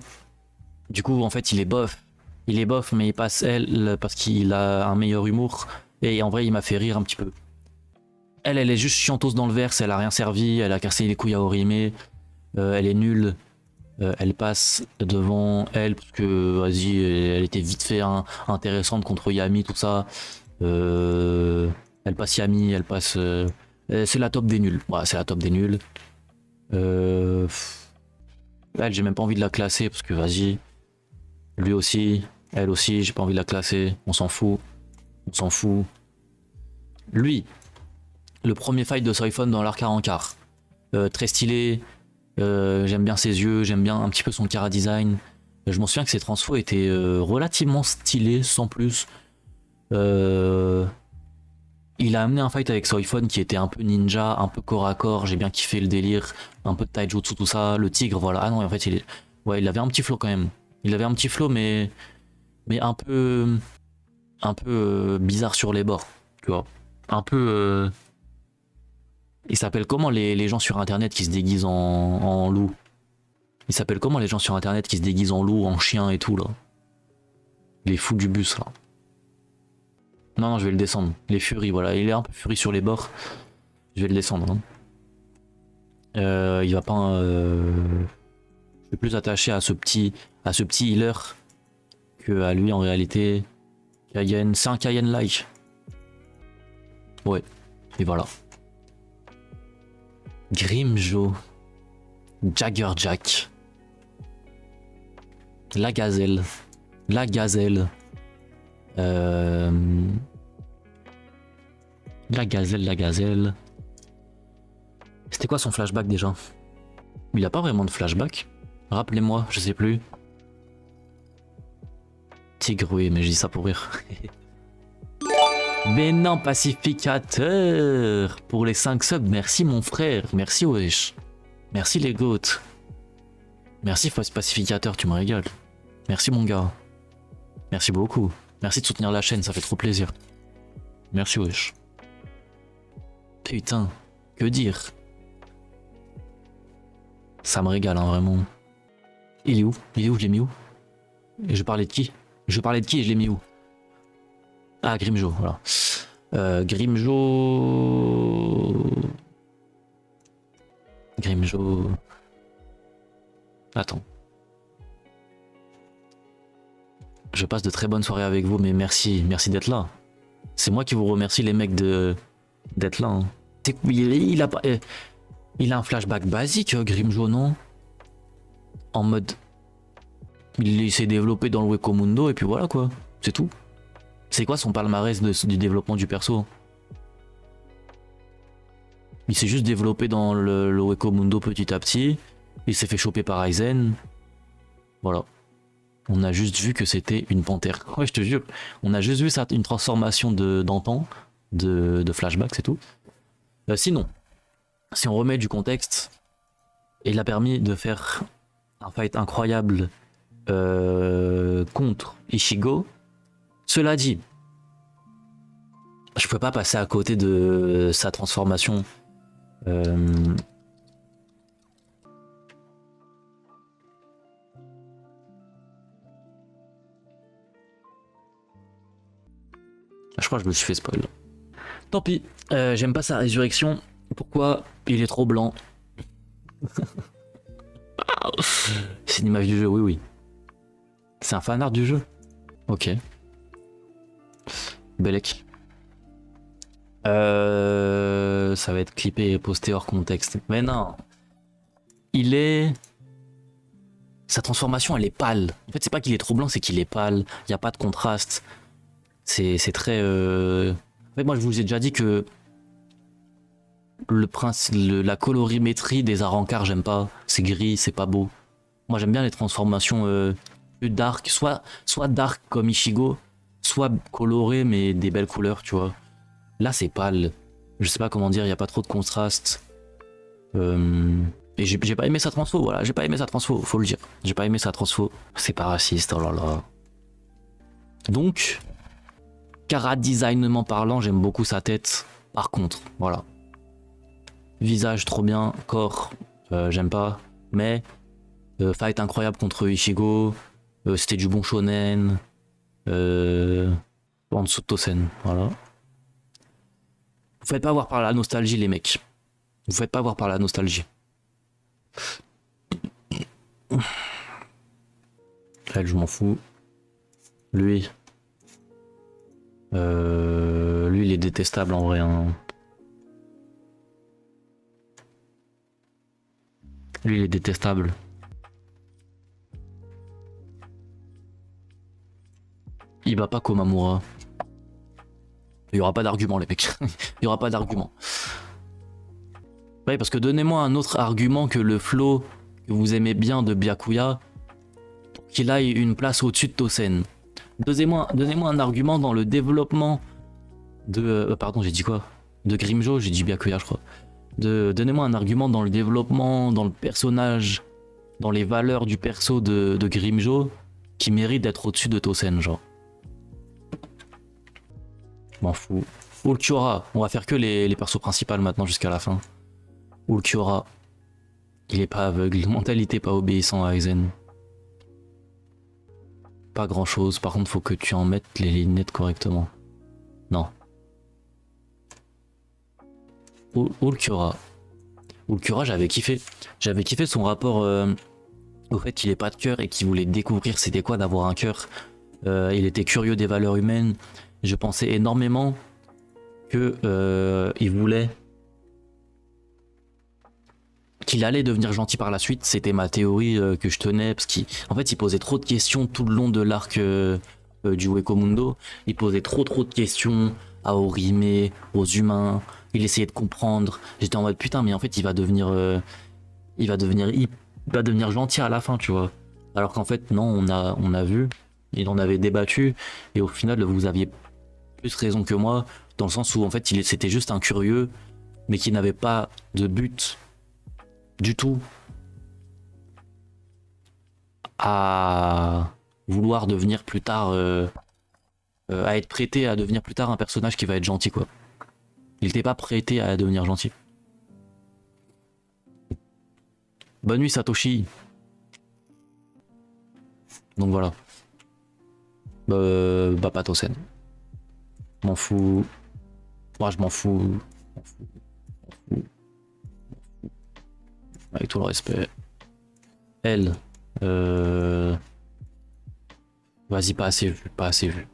en fait, il est bof. Il est bof, mais il passe elle parce qu'il a un meilleur humour. Et en vrai, il m'a fait rire un petit peu. Elle est juste chiantos dans le verse, elle a rien servi, elle a cassé les couilles à Orime. Elle est nulle. Elle passe devant elle parce que, vas-y, elle était vite fait intéressante contre Yami, tout ça. Elle passe Yami, elle passe... c'est la top des nuls. Ouais, c'est la top des nuls. Elle, j'ai même pas envie de la classer parce que, vas-y. Lui aussi, elle aussi, j'ai pas envie de la classer. On s'en fout. On s'en fout. Lui, le premier fight de Soifon dans l'arc à encart. Très stylé. J'aime bien ses yeux, j'aime bien un petit peu son cara design. Je m'en souviens que ses transfos étaient relativement stylés, sans plus. Il a amené un fight avec Soifon qui était un peu ninja, un peu corps à corps. J'ai bien kiffé le délire, un peu de taijutsu, tout ça. Le tigre, voilà. Ah non, en fait, il avait un petit flow quand même. Il avait un petit flow, mais un peu bizarre sur les bords, tu vois. Un peu. Il s'appelle comment les gens sur internet qui se déguisent en loup? Il s'appelle comment les gens sur internet qui se déguisent en loup, en chien et tout là? Les fous du bus là. Non, je vais le descendre. Les furies, voilà. Il est un peu furie sur les bords. Je vais le descendre. Hein. Il va pas. Je suis plus attaché à ce petit healer que à lui en réalité. Kayen, c'est un Kayen like. Ouais. Et voilà. Grimjo. Jagger Jack. La gazelle. La gazelle. La gazelle, la gazelle. C'était quoi son flashback déjà? Il a pas vraiment de flashback. Rappelez-moi, je sais plus. Tigre, oui, mais je dis ça pour rire. Mais non, pacificateur. Pour les 5 subs, merci mon frère. Merci wesh. Merci les goats. Merci pacificateur, tu me régales. Merci mon gars. Merci beaucoup. Merci de soutenir la chaîne, ça fait trop plaisir. Merci wesh. Putain, que dire? Ça me régale, hein, vraiment. Il est où? Il est où? Je l'ai mis où? Et je parlais de qui? Je parlais de qui et je l'ai mis où? Ah, Grimjo, voilà. Grimjo... Grimjo... Attends. Je passe de très bonnes soirées avec vous, mais merci d'être là. C'est moi qui vous remercie les mecs d'être là. Hein. Il a pas... Il a un flashback basique, Grimjo, non? En mode... Il s'est développé dans le Wekomundo et puis voilà quoi, c'est tout. C'est quoi son palmarès du développement du perso? Il s'est juste développé dans le Wekomundo petit à petit. Il s'est fait choper par Aizen. Voilà. On a juste vu que c'était une panthère. Ouais, je te jure. On a juste vu ça, une transformation d'antan, de flashback, c'est tout. Sinon, si on remet du contexte, il a permis de faire un fight incroyable contre Ichigo. Cela dit, je peux pas passer à côté de sa transformation. Je crois que je me suis fait spoil. Tant pis, j'aime pas sa résurrection. Pourquoi? Il est trop blanc. C'est une image du jeu, oui, oui. C'est un fanart du jeu. Ok. Belek. Ça va être clippé et posté hors contexte. Mais non. Il est... Sa transformation, elle est pâle. En fait, c'est pas qu'il est trop blanc, c'est qu'il est pâle. Il n'y a pas de contraste. C'est très... En fait, moi, je vous ai déjà dit que... la colorimétrie des Arrancars, j'aime pas. C'est gris, c'est pas beau. Moi, j'aime bien les transformations plus dark. Soit dark comme Ichigo, soit coloré, mais des belles couleurs, tu vois. Là, c'est pâle. Je sais pas comment dire, il n'y a pas trop de contraste. Et j'ai pas aimé sa transfo, voilà. J'ai pas aimé sa transfo, faut le dire. J'ai pas aimé sa transfo. C'est pas raciste, oh là là. Donc, chara-designement parlant, j'aime beaucoup sa tête. Par contre, voilà. Visage trop bien, corps, j'aime pas. Mais, fight incroyable contre Ichigo. C'était du bon shonen. En dessous de Tosen, voilà. Vous faites pas avoir par la nostalgie, les mecs. Vous faites pas avoir par la nostalgie. Elle, je m'en fous. Lui, il est détestable en vrai. Hein. Lui, il est détestable. Il va pas Komamura. Il y aura pas d'argument, les mecs. Il y aura pas d'argument. Ouais, parce que donnez-moi un autre argument que le flow que vous aimez bien de Byakuya, qu'il aille une place au-dessus de Tosen. Donnez-moi un argument dans le développement de... pardon, j'ai dit quoi? De Grimjo, j'ai dit Byakuya, je crois. Donnez-moi un argument dans le développement, dans le personnage, dans les valeurs du perso de Grimjo, qui mérite d'être au-dessus de Tosen, genre. M'en fous. Ulquiorra, on va faire que les persos principaux maintenant jusqu'à la fin. Ulquiorra, il est pas aveugle, mentalité pas obéissant à Aizen. Pas grand chose, par contre faut que tu en mettes les lunettes correctement. Non. Ulquiorra. Ulquiorra, j'avais kiffé. J'avais kiffé son rapport au fait qu'il ait pas de cœur et qu'il voulait découvrir c'était quoi d'avoir un cœur. Il était curieux des valeurs humaines. Je pensais énormément que il voulait qu'il allait devenir gentil par la suite. C'était ma théorie que je tenais, parce qu'en fait, il posait trop de questions tout le long de l'arc du Mundo. Il posait trop de questions à Orihime, aux humains. Il essayait de comprendre. J'étais en mode putain, mais en fait, il va devenir gentil à la fin, tu vois. Alors qu'en fait, non, on a vu, il en avait débattu, et au final, vous aviez plus raison que moi, dans le sens où en fait, c'était juste un curieux, mais qui n'avait pas de but du tout à vouloir devenir plus tard, à être prêté à devenir plus tard un personnage qui va être gentil, quoi. Il n'était pas prêté à devenir gentil. Bonne nuit, Satoshi. Donc voilà. Patosen. M'en fous. Moi, je m'en fous. Avec tout le respect. Elle. Vas-y, pas assez vu. Pas assez vu.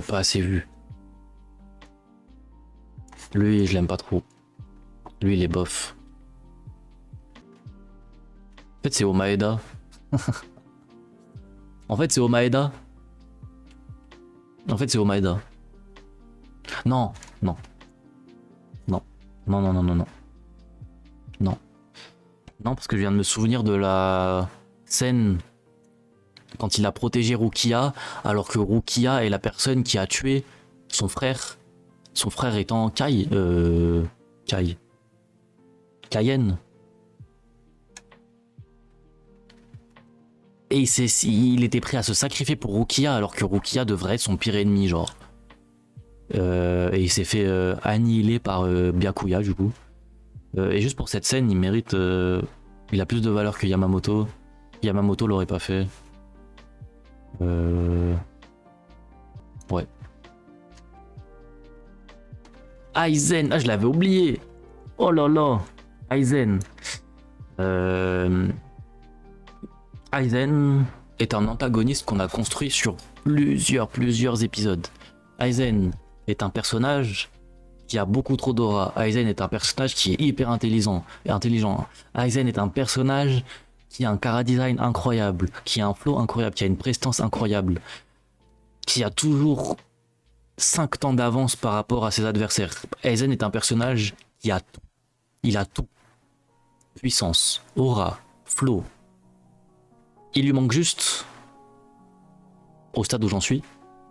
Pas assez vu. Lui, je l'aime pas trop. Lui, il est bof. En fait, c'est Omaeda. En fait, c'est Omaeda. En fait, c'est Omaeda. Non, non. Non. Non, non, non, non, non. Non. Non, parce que je viens de me souvenir de la scène quand il a protégé Rukia, alors que Rukia est la personne qui a tué son frère. Son frère étant Kai. Cayenne. Et il était prêt à se sacrifier pour Rukia, alors que Rukia devrait être son pire ennemi, genre. Et il s'est fait annihiler par Byakuya, du coup. Et juste pour cette scène, il mérite. Il a plus de valeur que Yamamoto. Yamamoto l'aurait pas fait. Ouais. Aizen, ah je l'avais oublié. Oh là là, Aizen. Aizen est un antagoniste qu'on a construit sur plusieurs épisodes. Aizen est un personnage qui a beaucoup trop d'aura. Aizen est un personnage qui est hyper intelligent. Aizen est un personnage qui a un chara-design incroyable, qui a un flow incroyable, qui a une prestance incroyable, qui a toujours 5 temps d'avance par rapport à ses adversaires. Aizen est un personnage qui a tout. Il a tout. Puissance, aura, flow. Il lui manque juste, au stade où j'en suis,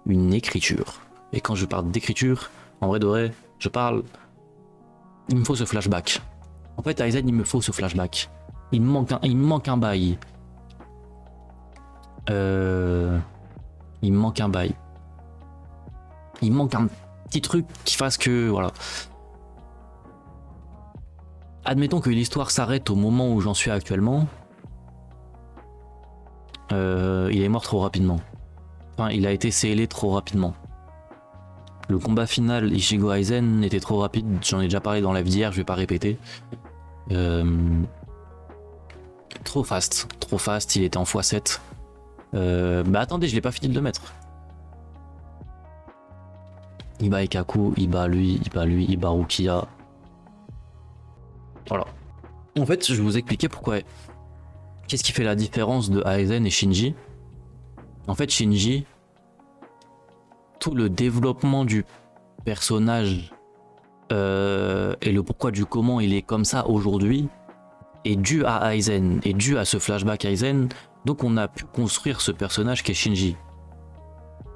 une écriture. Et quand je parle d'écriture, en vrai de vrai, je parle... Il me faut ce flashback. En fait, Aizen, il me faut ce flashback. Il me manque un bail. Il me manque un bail. Il me manque un petit truc qui fasse que... Voilà. Admettons que l'histoire s'arrête au moment où j'en suis actuellement. Il est mort trop rapidement. Enfin, il a été scellé trop rapidement. Le combat final Ichigo Aizen était trop rapide, j'en ai déjà parlé dans la vie d'hier, je vais pas répéter. Trop fast, il était en x7. Bah attendez, je l'ai pas fini de le mettre. Il bat Ikaku, il bat lui, il bat Rukia. Voilà. En fait, je vais vous expliquer pourquoi. Qu'est-ce qui fait la différence de Aizen et Shinji? En fait, Shinji, tout le développement du personnage et le pourquoi du comment il est comme ça aujourd'hui est dû à Aizen, est dû à ce flashback Aizen. Donc on a pu construire ce personnage qui est Shinji.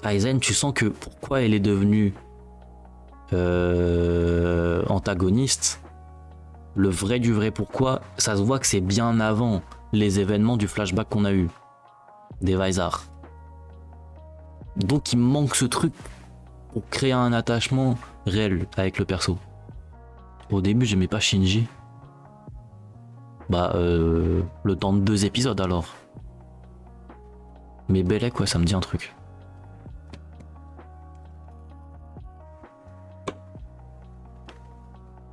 Aizen, tu sens que pourquoi elle est devenue antagoniste, le vrai du vrai pourquoi, ça se voit que c'est bien avant les événements du flashback qu'on a eu des Vaisar. Donc il me manque ce truc pour créer un attachement réel avec le perso. Au début j'aimais pas Shinji. Bah le temps de 2 épisodes alors. Mais Belek, ouais, ça me dit un truc.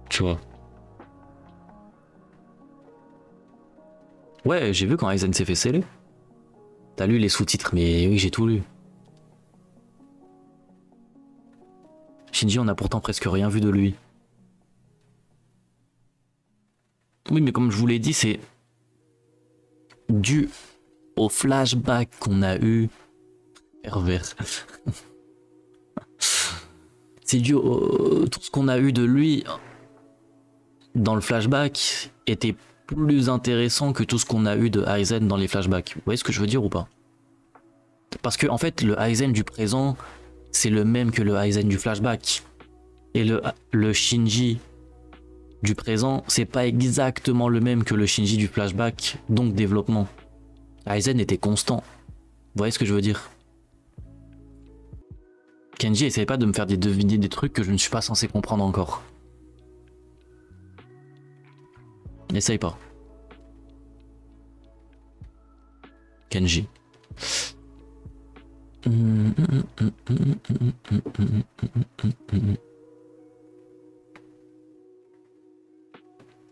Tu vois. Ouais, j'ai vu quand Aizen s'est fait sceller. T'as lu les sous-titres, mais oui, j'ai tout lu. Shinji, on a pourtant presque rien vu de lui. Oui, mais comme je vous l'ai dit, c'est dû au flashback qu'on a eu. Pervers. C'est dû au... Tout ce qu'on a eu de lui dans le flashback était plus intéressant que tout ce qu'on a eu de Aizen dans les flashbacks. Vous voyez ce que je veux dire ou pas? Parce que en fait, le Aizen du présent, c'est le même que le Aizen du flashback. Et le Shinji du présent, c'est pas exactement le même que le Shinji du flashback, donc développement. Aizen était constant. Vous voyez ce que je veux dire? Kenji, essayez pas de me faire deviner des trucs que je ne suis pas censé comprendre encore. N'essaye pas. Kenji.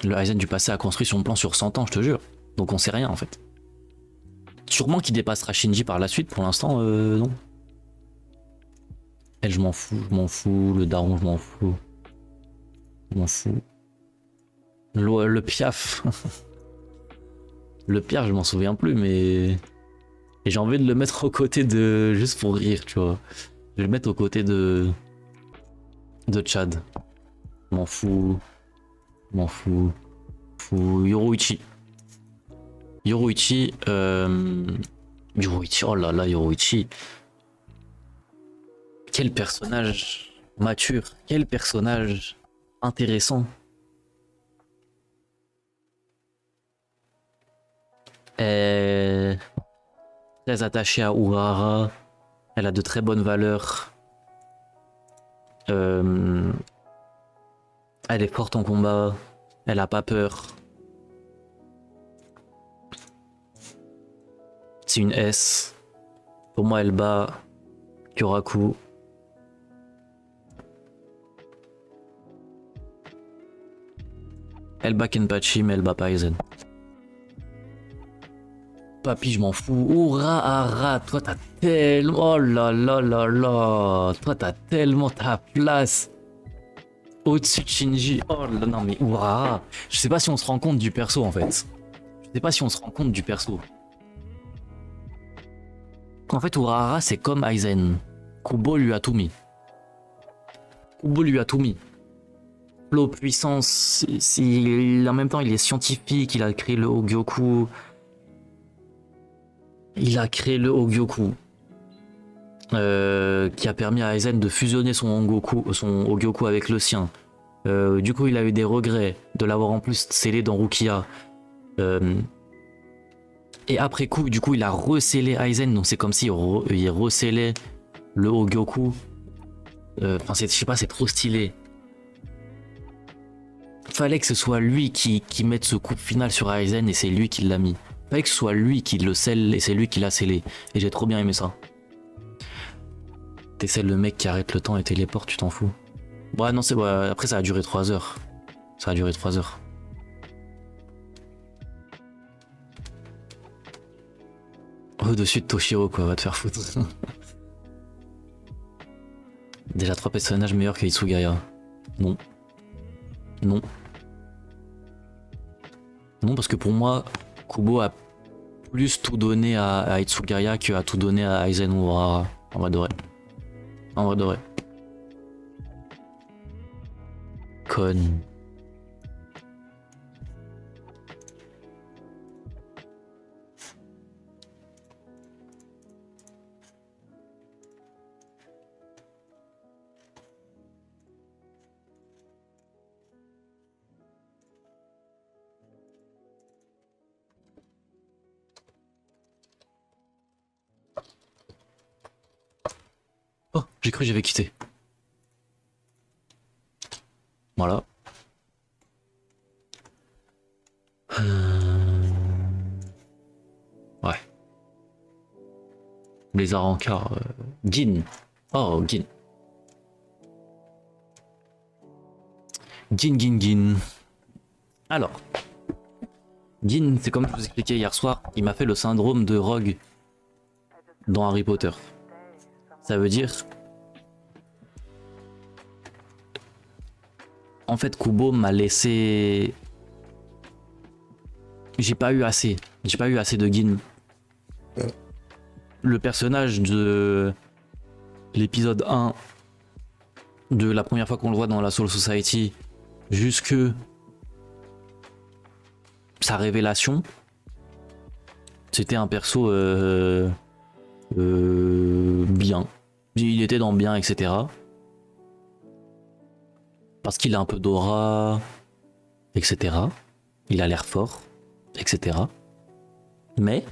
Le Aizen du passé a construit son plan sur 100 ans, je te jure. Donc on sait rien en fait. Sûrement qu'il dépassera Shinji par la suite, pour l'instant, non. Elle, je m'en fous. Le daron, je m'en fous. Je m'en fous. Le piaf. Le piaf, je m'en souviens plus, mais. Et j'ai envie de le mettre aux côtés de. Juste pour rire, tu vois. Je vais le mettre aux côtés de. De Chad. Je m'en fous. Yoruichi. Yoruichi, oh là là, Yoruichi. Quel personnage mature, quel personnage intéressant. Très attachée à Urahara, elle a de très bonnes valeurs. Elle est forte en combat, elle a pas peur. C'est une S. Pour moi, elle bat Kyoraku. Elle bat Kenpachi, mais elle bat pas Aizen. Papy, je m'en fous. Urahara, toi t'as tellement... Oh là là là là. Toi t'as tellement ta place. Au-dessus de Shinji. Oh là non mais Urahara. Je sais pas si on se rend compte du perso en fait. Je sais pas si on se rend compte du perso. En fait, Urahara, c'est comme Aizen. Kubo lui a tout mis. Kubo lui a tout mis. Flow, puissance, en même temps, il est scientifique, il a créé le Hogyoku. Il a créé le Hogyoku. Qui a permis à Aizen de fusionner son Hogyoku avec le sien. Du coup, il a eu des regrets de l'avoir en plus scellé dans Rukia. Et après coup, du coup, il a recellé Aizen, donc c'est comme si il recellait le Hogyoku. Enfin, je sais pas, c'est trop stylé. Fallait que ce soit lui qui mette ce coup final sur Aizen et c'est lui qui l'a mis. Fallait que ce soit lui qui le scelle et c'est lui qui l'a scellé. Et j'ai trop bien aimé ça. T'essaies le mec qui arrête le temps et téléporte, tu t'en fous. Ouais, non, c'est ouais, après ça a duré 3 heures. Ça a duré 3 heures. Au-dessus de Toshiro, quoi, va te faire foutre. Déjà 3 personnages meilleurs que Hitsugaya. Non. Non. Non, parce que pour moi, Kubo a plus tout donné à Hitsugaya que a tout donné à Aizen ou Urahara. En vrai de vrai. En vrai de vrai. Conne. Oh, j'ai cru que j'avais quitté. Voilà. Ouais. Les Arancars. Gin. Oh, Gin. Gin. Alors. Gin, c'est comme je vous expliquais hier soir, il m'a fait le syndrome de Rogue dans Harry Potter. Ça veut dire... En fait, Kubo m'a laissé j'ai pas eu assez. J'ai pas eu assez de Gin. Le personnage de l'épisode 1, de la première fois qu'on le voit dans la Soul Society, jusque sa révélation, c'était un perso bien. Il était dans bien, etc. Parce qu'il a un peu d'aura, etc. Il a l'air fort, etc. Mais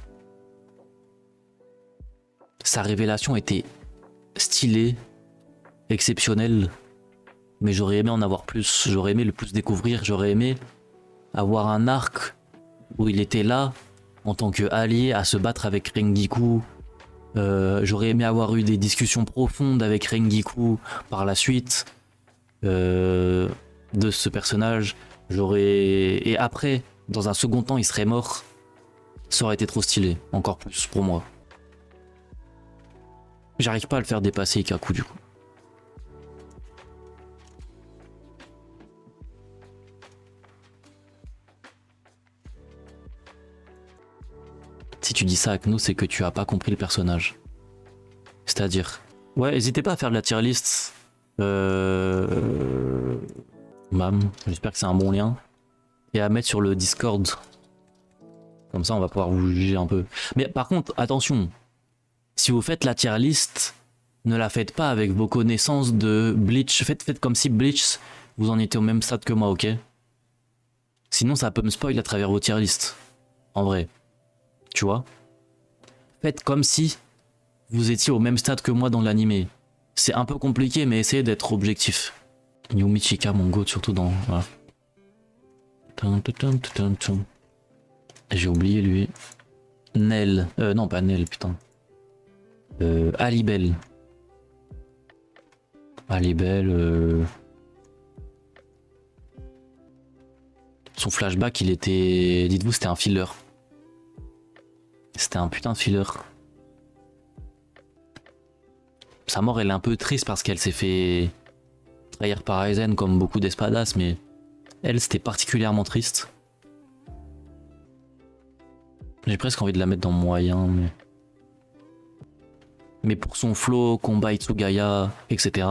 sa révélation était stylée, exceptionnelle. Mais j'aurais aimé en avoir plus. J'aurais aimé le plus découvrir. J'aurais aimé avoir un arc où il était là en tant qu'allié à se battre avec Rengiku. J'aurais aimé avoir eu des discussions profondes avec Rengiku par la suite de ce personnage. Et après, dans un second temps, il serait mort. Ça aurait été trop stylé, encore plus pour moi. J'arrive pas à le faire dépasser Ikaku du coup. Si tu dis ça avec nous, c'est que tu as pas compris le personnage. C'est-à-dire... Ouais, n'hésitez pas à faire de la tier list. Mam, j'espère que c'est un bon lien. Et à mettre sur le Discord. Comme ça, on va pouvoir vous juger un peu. Mais par contre, attention. Si vous faites la tier list, ne la faites pas avec vos connaissances de Bleach. Faites comme si Bleach, vous en étiez au même stade que moi, ok? Sinon, ça peut me spoil à travers vos tier list. En vrai. Tu vois? Faites comme si vous étiez au même stade que moi dans l'animé. C'est un peu compliqué, mais essayez d'être objectif. Yumi Chika, mon goat, surtout dans... Voilà. J'ai oublié lui. Nel. Non, pas Nel, putain. Alibel. Alibel. Son flashback, il était... Dites-vous, c'était un filler. C'était un putain de filler. Sa mort, elle est un peu triste parce qu'elle s'est fait trahir par Aizen comme beaucoup d'espadas, mais elle, c'était particulièrement triste. J'ai presque envie de la mettre dans moyen, mais pour son flow, combat Itsugaya, etc.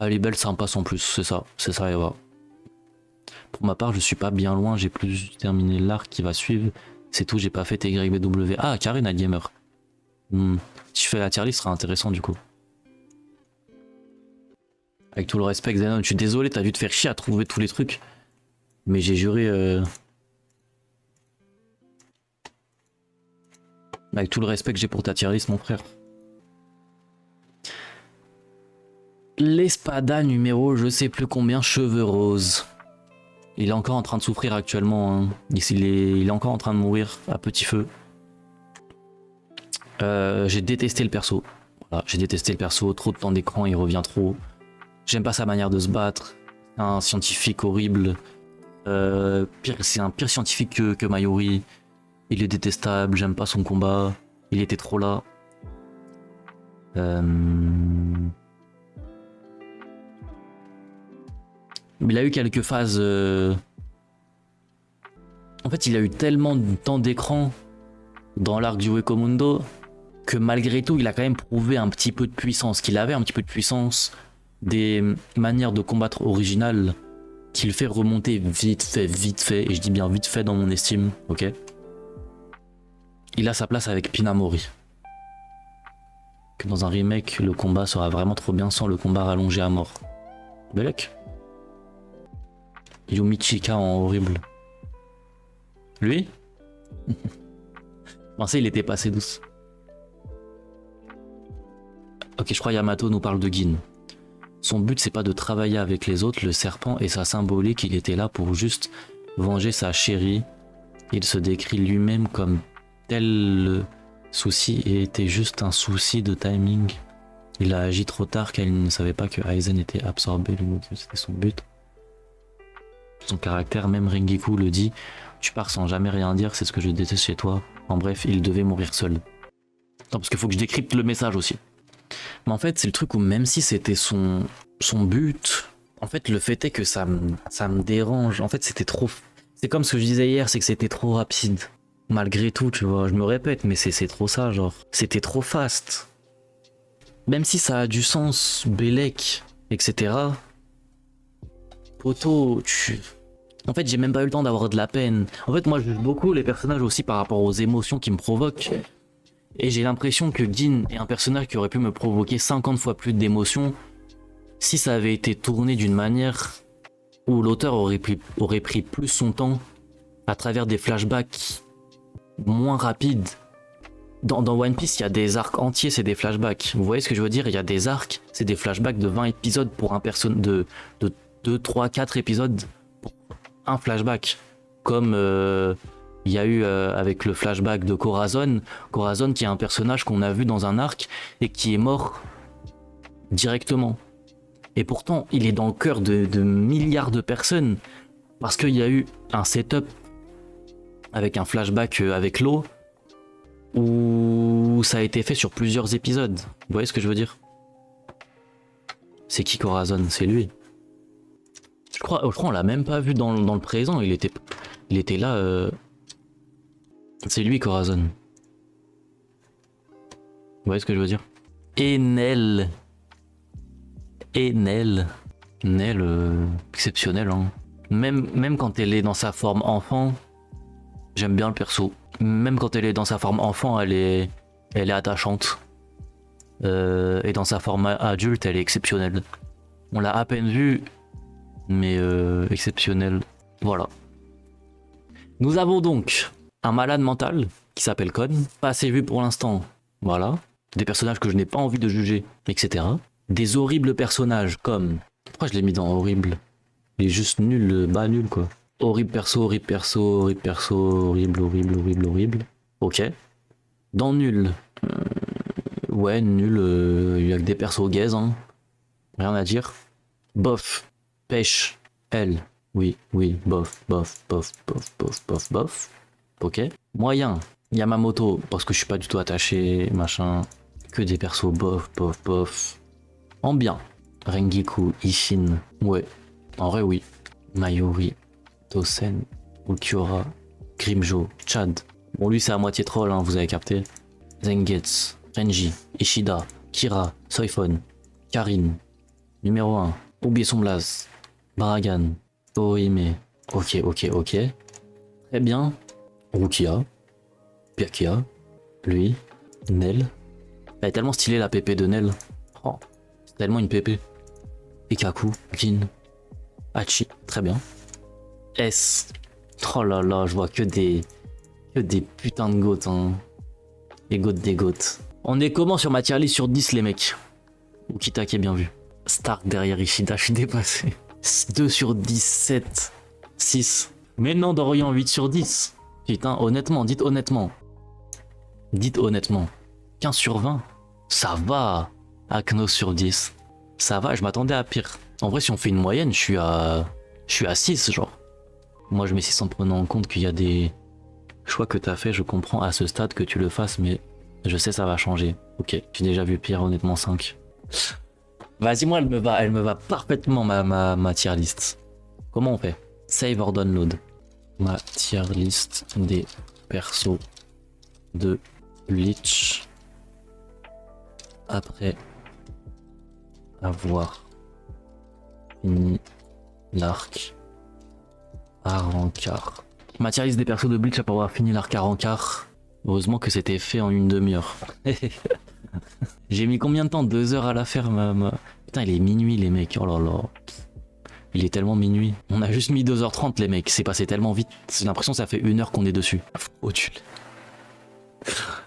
Elle est belle, sympa sans plus, c'est ça, Eva. Pour ma part, je suis pas bien loin, j'ai plus terminé l'arc qui va suivre. C'est tout, j'ai pas fait TYBW. Ah, Karina Gamer. Si je fais la tier list, ce sera intéressant du coup. Avec tout le respect, Xenon, je suis désolé, t'as dû te faire chier à trouver tous les trucs. Mais j'ai juré... Avec tout le respect que j'ai pour ta tier list, mon frère. L'espada numéro je sais plus combien, cheveux roses. Il est encore en train de souffrir actuellement. Hein. Il est encore en train de mourir à petit feu. J'ai détesté le perso. Voilà, j'ai détesté le perso. Trop de temps d'écran, il revient trop. J'aime pas sa manière de se battre. Un scientifique horrible. C'est un pire scientifique que Mayuri. Il est détestable. J'aime pas son combat. Il était trop là. Mais il a eu quelques phases... En fait, il a eu tellement de temps d'écran dans l'arc du Wekomundo que malgré tout, il a quand même prouvé un petit peu de puissance, qu'il avait un petit peu de puissance, des manières de combattre originales qu'il fait remonter vite fait, et je dis bien vite fait dans mon estime, ok? Il a sa place avec Pinamori. Que dans un remake, le combat sera vraiment trop bien sans le combat rallongé à mort. Belek. Yumi Chika en horrible. Lui? Je pensais il était passé douce. Ok, je crois Yamato nous parle de Gin. Son but c'est pas de travailler avec les autres, le serpent et sa symbolique, il était là pour juste venger sa chérie. Il se décrit lui-même comme tel le souci et était juste un souci de timing. Il a agi trop tard car il ne savait pas que Aizen était absorbé, c'était son but. Son caractère, même Rengiku le dit, tu pars sans jamais rien dire, c'est ce que je déteste chez toi. En bref, il devait mourir seul. Non, parce qu'il faut que je décrypte le message aussi. Mais en fait, c'est le truc où même si c'était son but, en fait, le fait est que ça me dérange. En fait, c'était trop... C'est comme ce que je disais hier, c'est que c'était trop rapide. Malgré tout, tu vois, je me répète, mais c'est trop ça, genre. C'était trop fast. Même si ça a du sens, Bellec, etc. Poto, En fait, j'ai même pas eu le temps d'avoir de la peine. En fait, moi, je juge beaucoup les personnages aussi par rapport aux émotions qu'ils me provoquent. Et j'ai l'impression que Gin est un personnage qui aurait pu me provoquer 50 fois plus d'émotions si ça avait été tourné d'une manière où l'auteur aurait pris plus son temps à travers des flashbacks moins rapides. Dans One Piece, il y a des arcs entiers, c'est des flashbacks. Vous voyez ce que je veux dire? Il y a des arcs, c'est des flashbacks de 20 épisodes pour un personnage de 2, 3, 4 épisodes pour un flashback. Comme il y a eu avec le flashback de Corazon. Corazon qui est un personnage qu'on a vu dans un arc et qui est mort directement. Et pourtant, il est dans le cœur de milliards de personnes parce qu'il y a eu un setup avec un flashback avec l'eau où ça a été fait sur plusieurs épisodes. Vous voyez ce que je veux dire? C'est qui Corazon? C'est lui. Je crois on l'a même pas vu dans le présent. Il était là. C'est lui Corazon. Vous voyez ce que je veux dire? Et Nell. Nell, exceptionnelle, hein. Même quand elle est dans sa forme enfant, j'aime bien le perso. Même quand elle est dans sa forme enfant, elle est attachante. Et dans sa forme adulte, elle est exceptionnelle. On l'a à peine vue, mais exceptionnelle. Voilà. Nous avons donc un malade mental qui s'appelle Kon. Pas assez vu pour l'instant. Voilà. Des personnages que je n'ai pas envie de juger, etc. Des horribles personnages comme... Pourquoi je l'ai mis dans horrible? Il est juste nul, bah nul quoi. Horrible perso, horrible perso, horrible perso, horrible, horrible, horrible, horrible. Ok. Dans nul. Ouais, nul, il y a que des persos gays, hein. Rien à dire. Bof. Pêche. Elle. Oui, bof, bof, bof, bof, bof, bof, bof. Ok. Moyen. Yamamoto, parce que je suis pas du tout attaché, machin. Que des persos bof, bof, bof. En bien, Rengiku, Ishin, ouais, en vrai oui. Mayuri, Tosen, Ukiura, Grimjo, Chad. Bon lui c'est à moitié troll, hein, vous avez capté. Zangetsu, Renji, Ishida, Kira, Soifon, Karin, numéro 1, oubliez son blaze, Baragan, Ohime, ok. Très bien, Rukia, Pyakia, lui, Nell. Elle est tellement stylée la pépé de Nell. Oh. Tellement une pépé. Ikaku, Gin, Hachi, très bien. S. Oh là là, je vois que des putains de goats, hein. Les goats des goats. On est comment sur ma tier list sur 10 les mecs? Ukitake bien vu. Stark derrière Ishida, je suis dépassé. 2 sur 10, 7, 6. Mais non, Dorian 8 sur 10. Putain, honnêtement, dites honnêtement. Dites honnêtement. 15 sur 20. Ça va. Akno sur 10. Ça va, je m'attendais à pire. En vrai, si on fait une moyenne, je suis à 6, genre. Moi, je mets 6 en prenant en compte qu'il y a des choix que t'as fait. Je comprends à ce stade que tu le fasses, mais je sais ça va changer. Ok, j'ai déjà vu pire, honnêtement, 5. Vas-y, moi, elle me va parfaitement, ma tier list. Comment on fait? Save or download. Ma tier list des persos de Bleach. Après avoir fini l'arc à rencard. Ma tier list des persos de Bleach après avoir fini l'arc à rencard. Heureusement que c'était fait en une demi-heure. J'ai mis combien de temps? 2 heures à la faire Putain, il est minuit les mecs, oh là là. Il est tellement minuit. On a juste mis 2h30 les mecs, c'est passé tellement vite. J'ai l'impression que ça fait 1 heure qu'on est dessus. Frauduleux.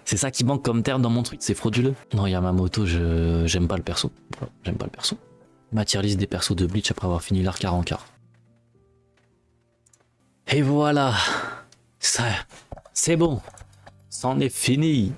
C'est ça qui manque comme terme dans mon truc, c'est frauduleux. Non, Yamamoto, j'aime pas le perso. J'aime pas le perso. Ma tier list des persos de Bleach après avoir fini l'arc à rencard. Et voilà. Ça, c'est bon. C'en est fini.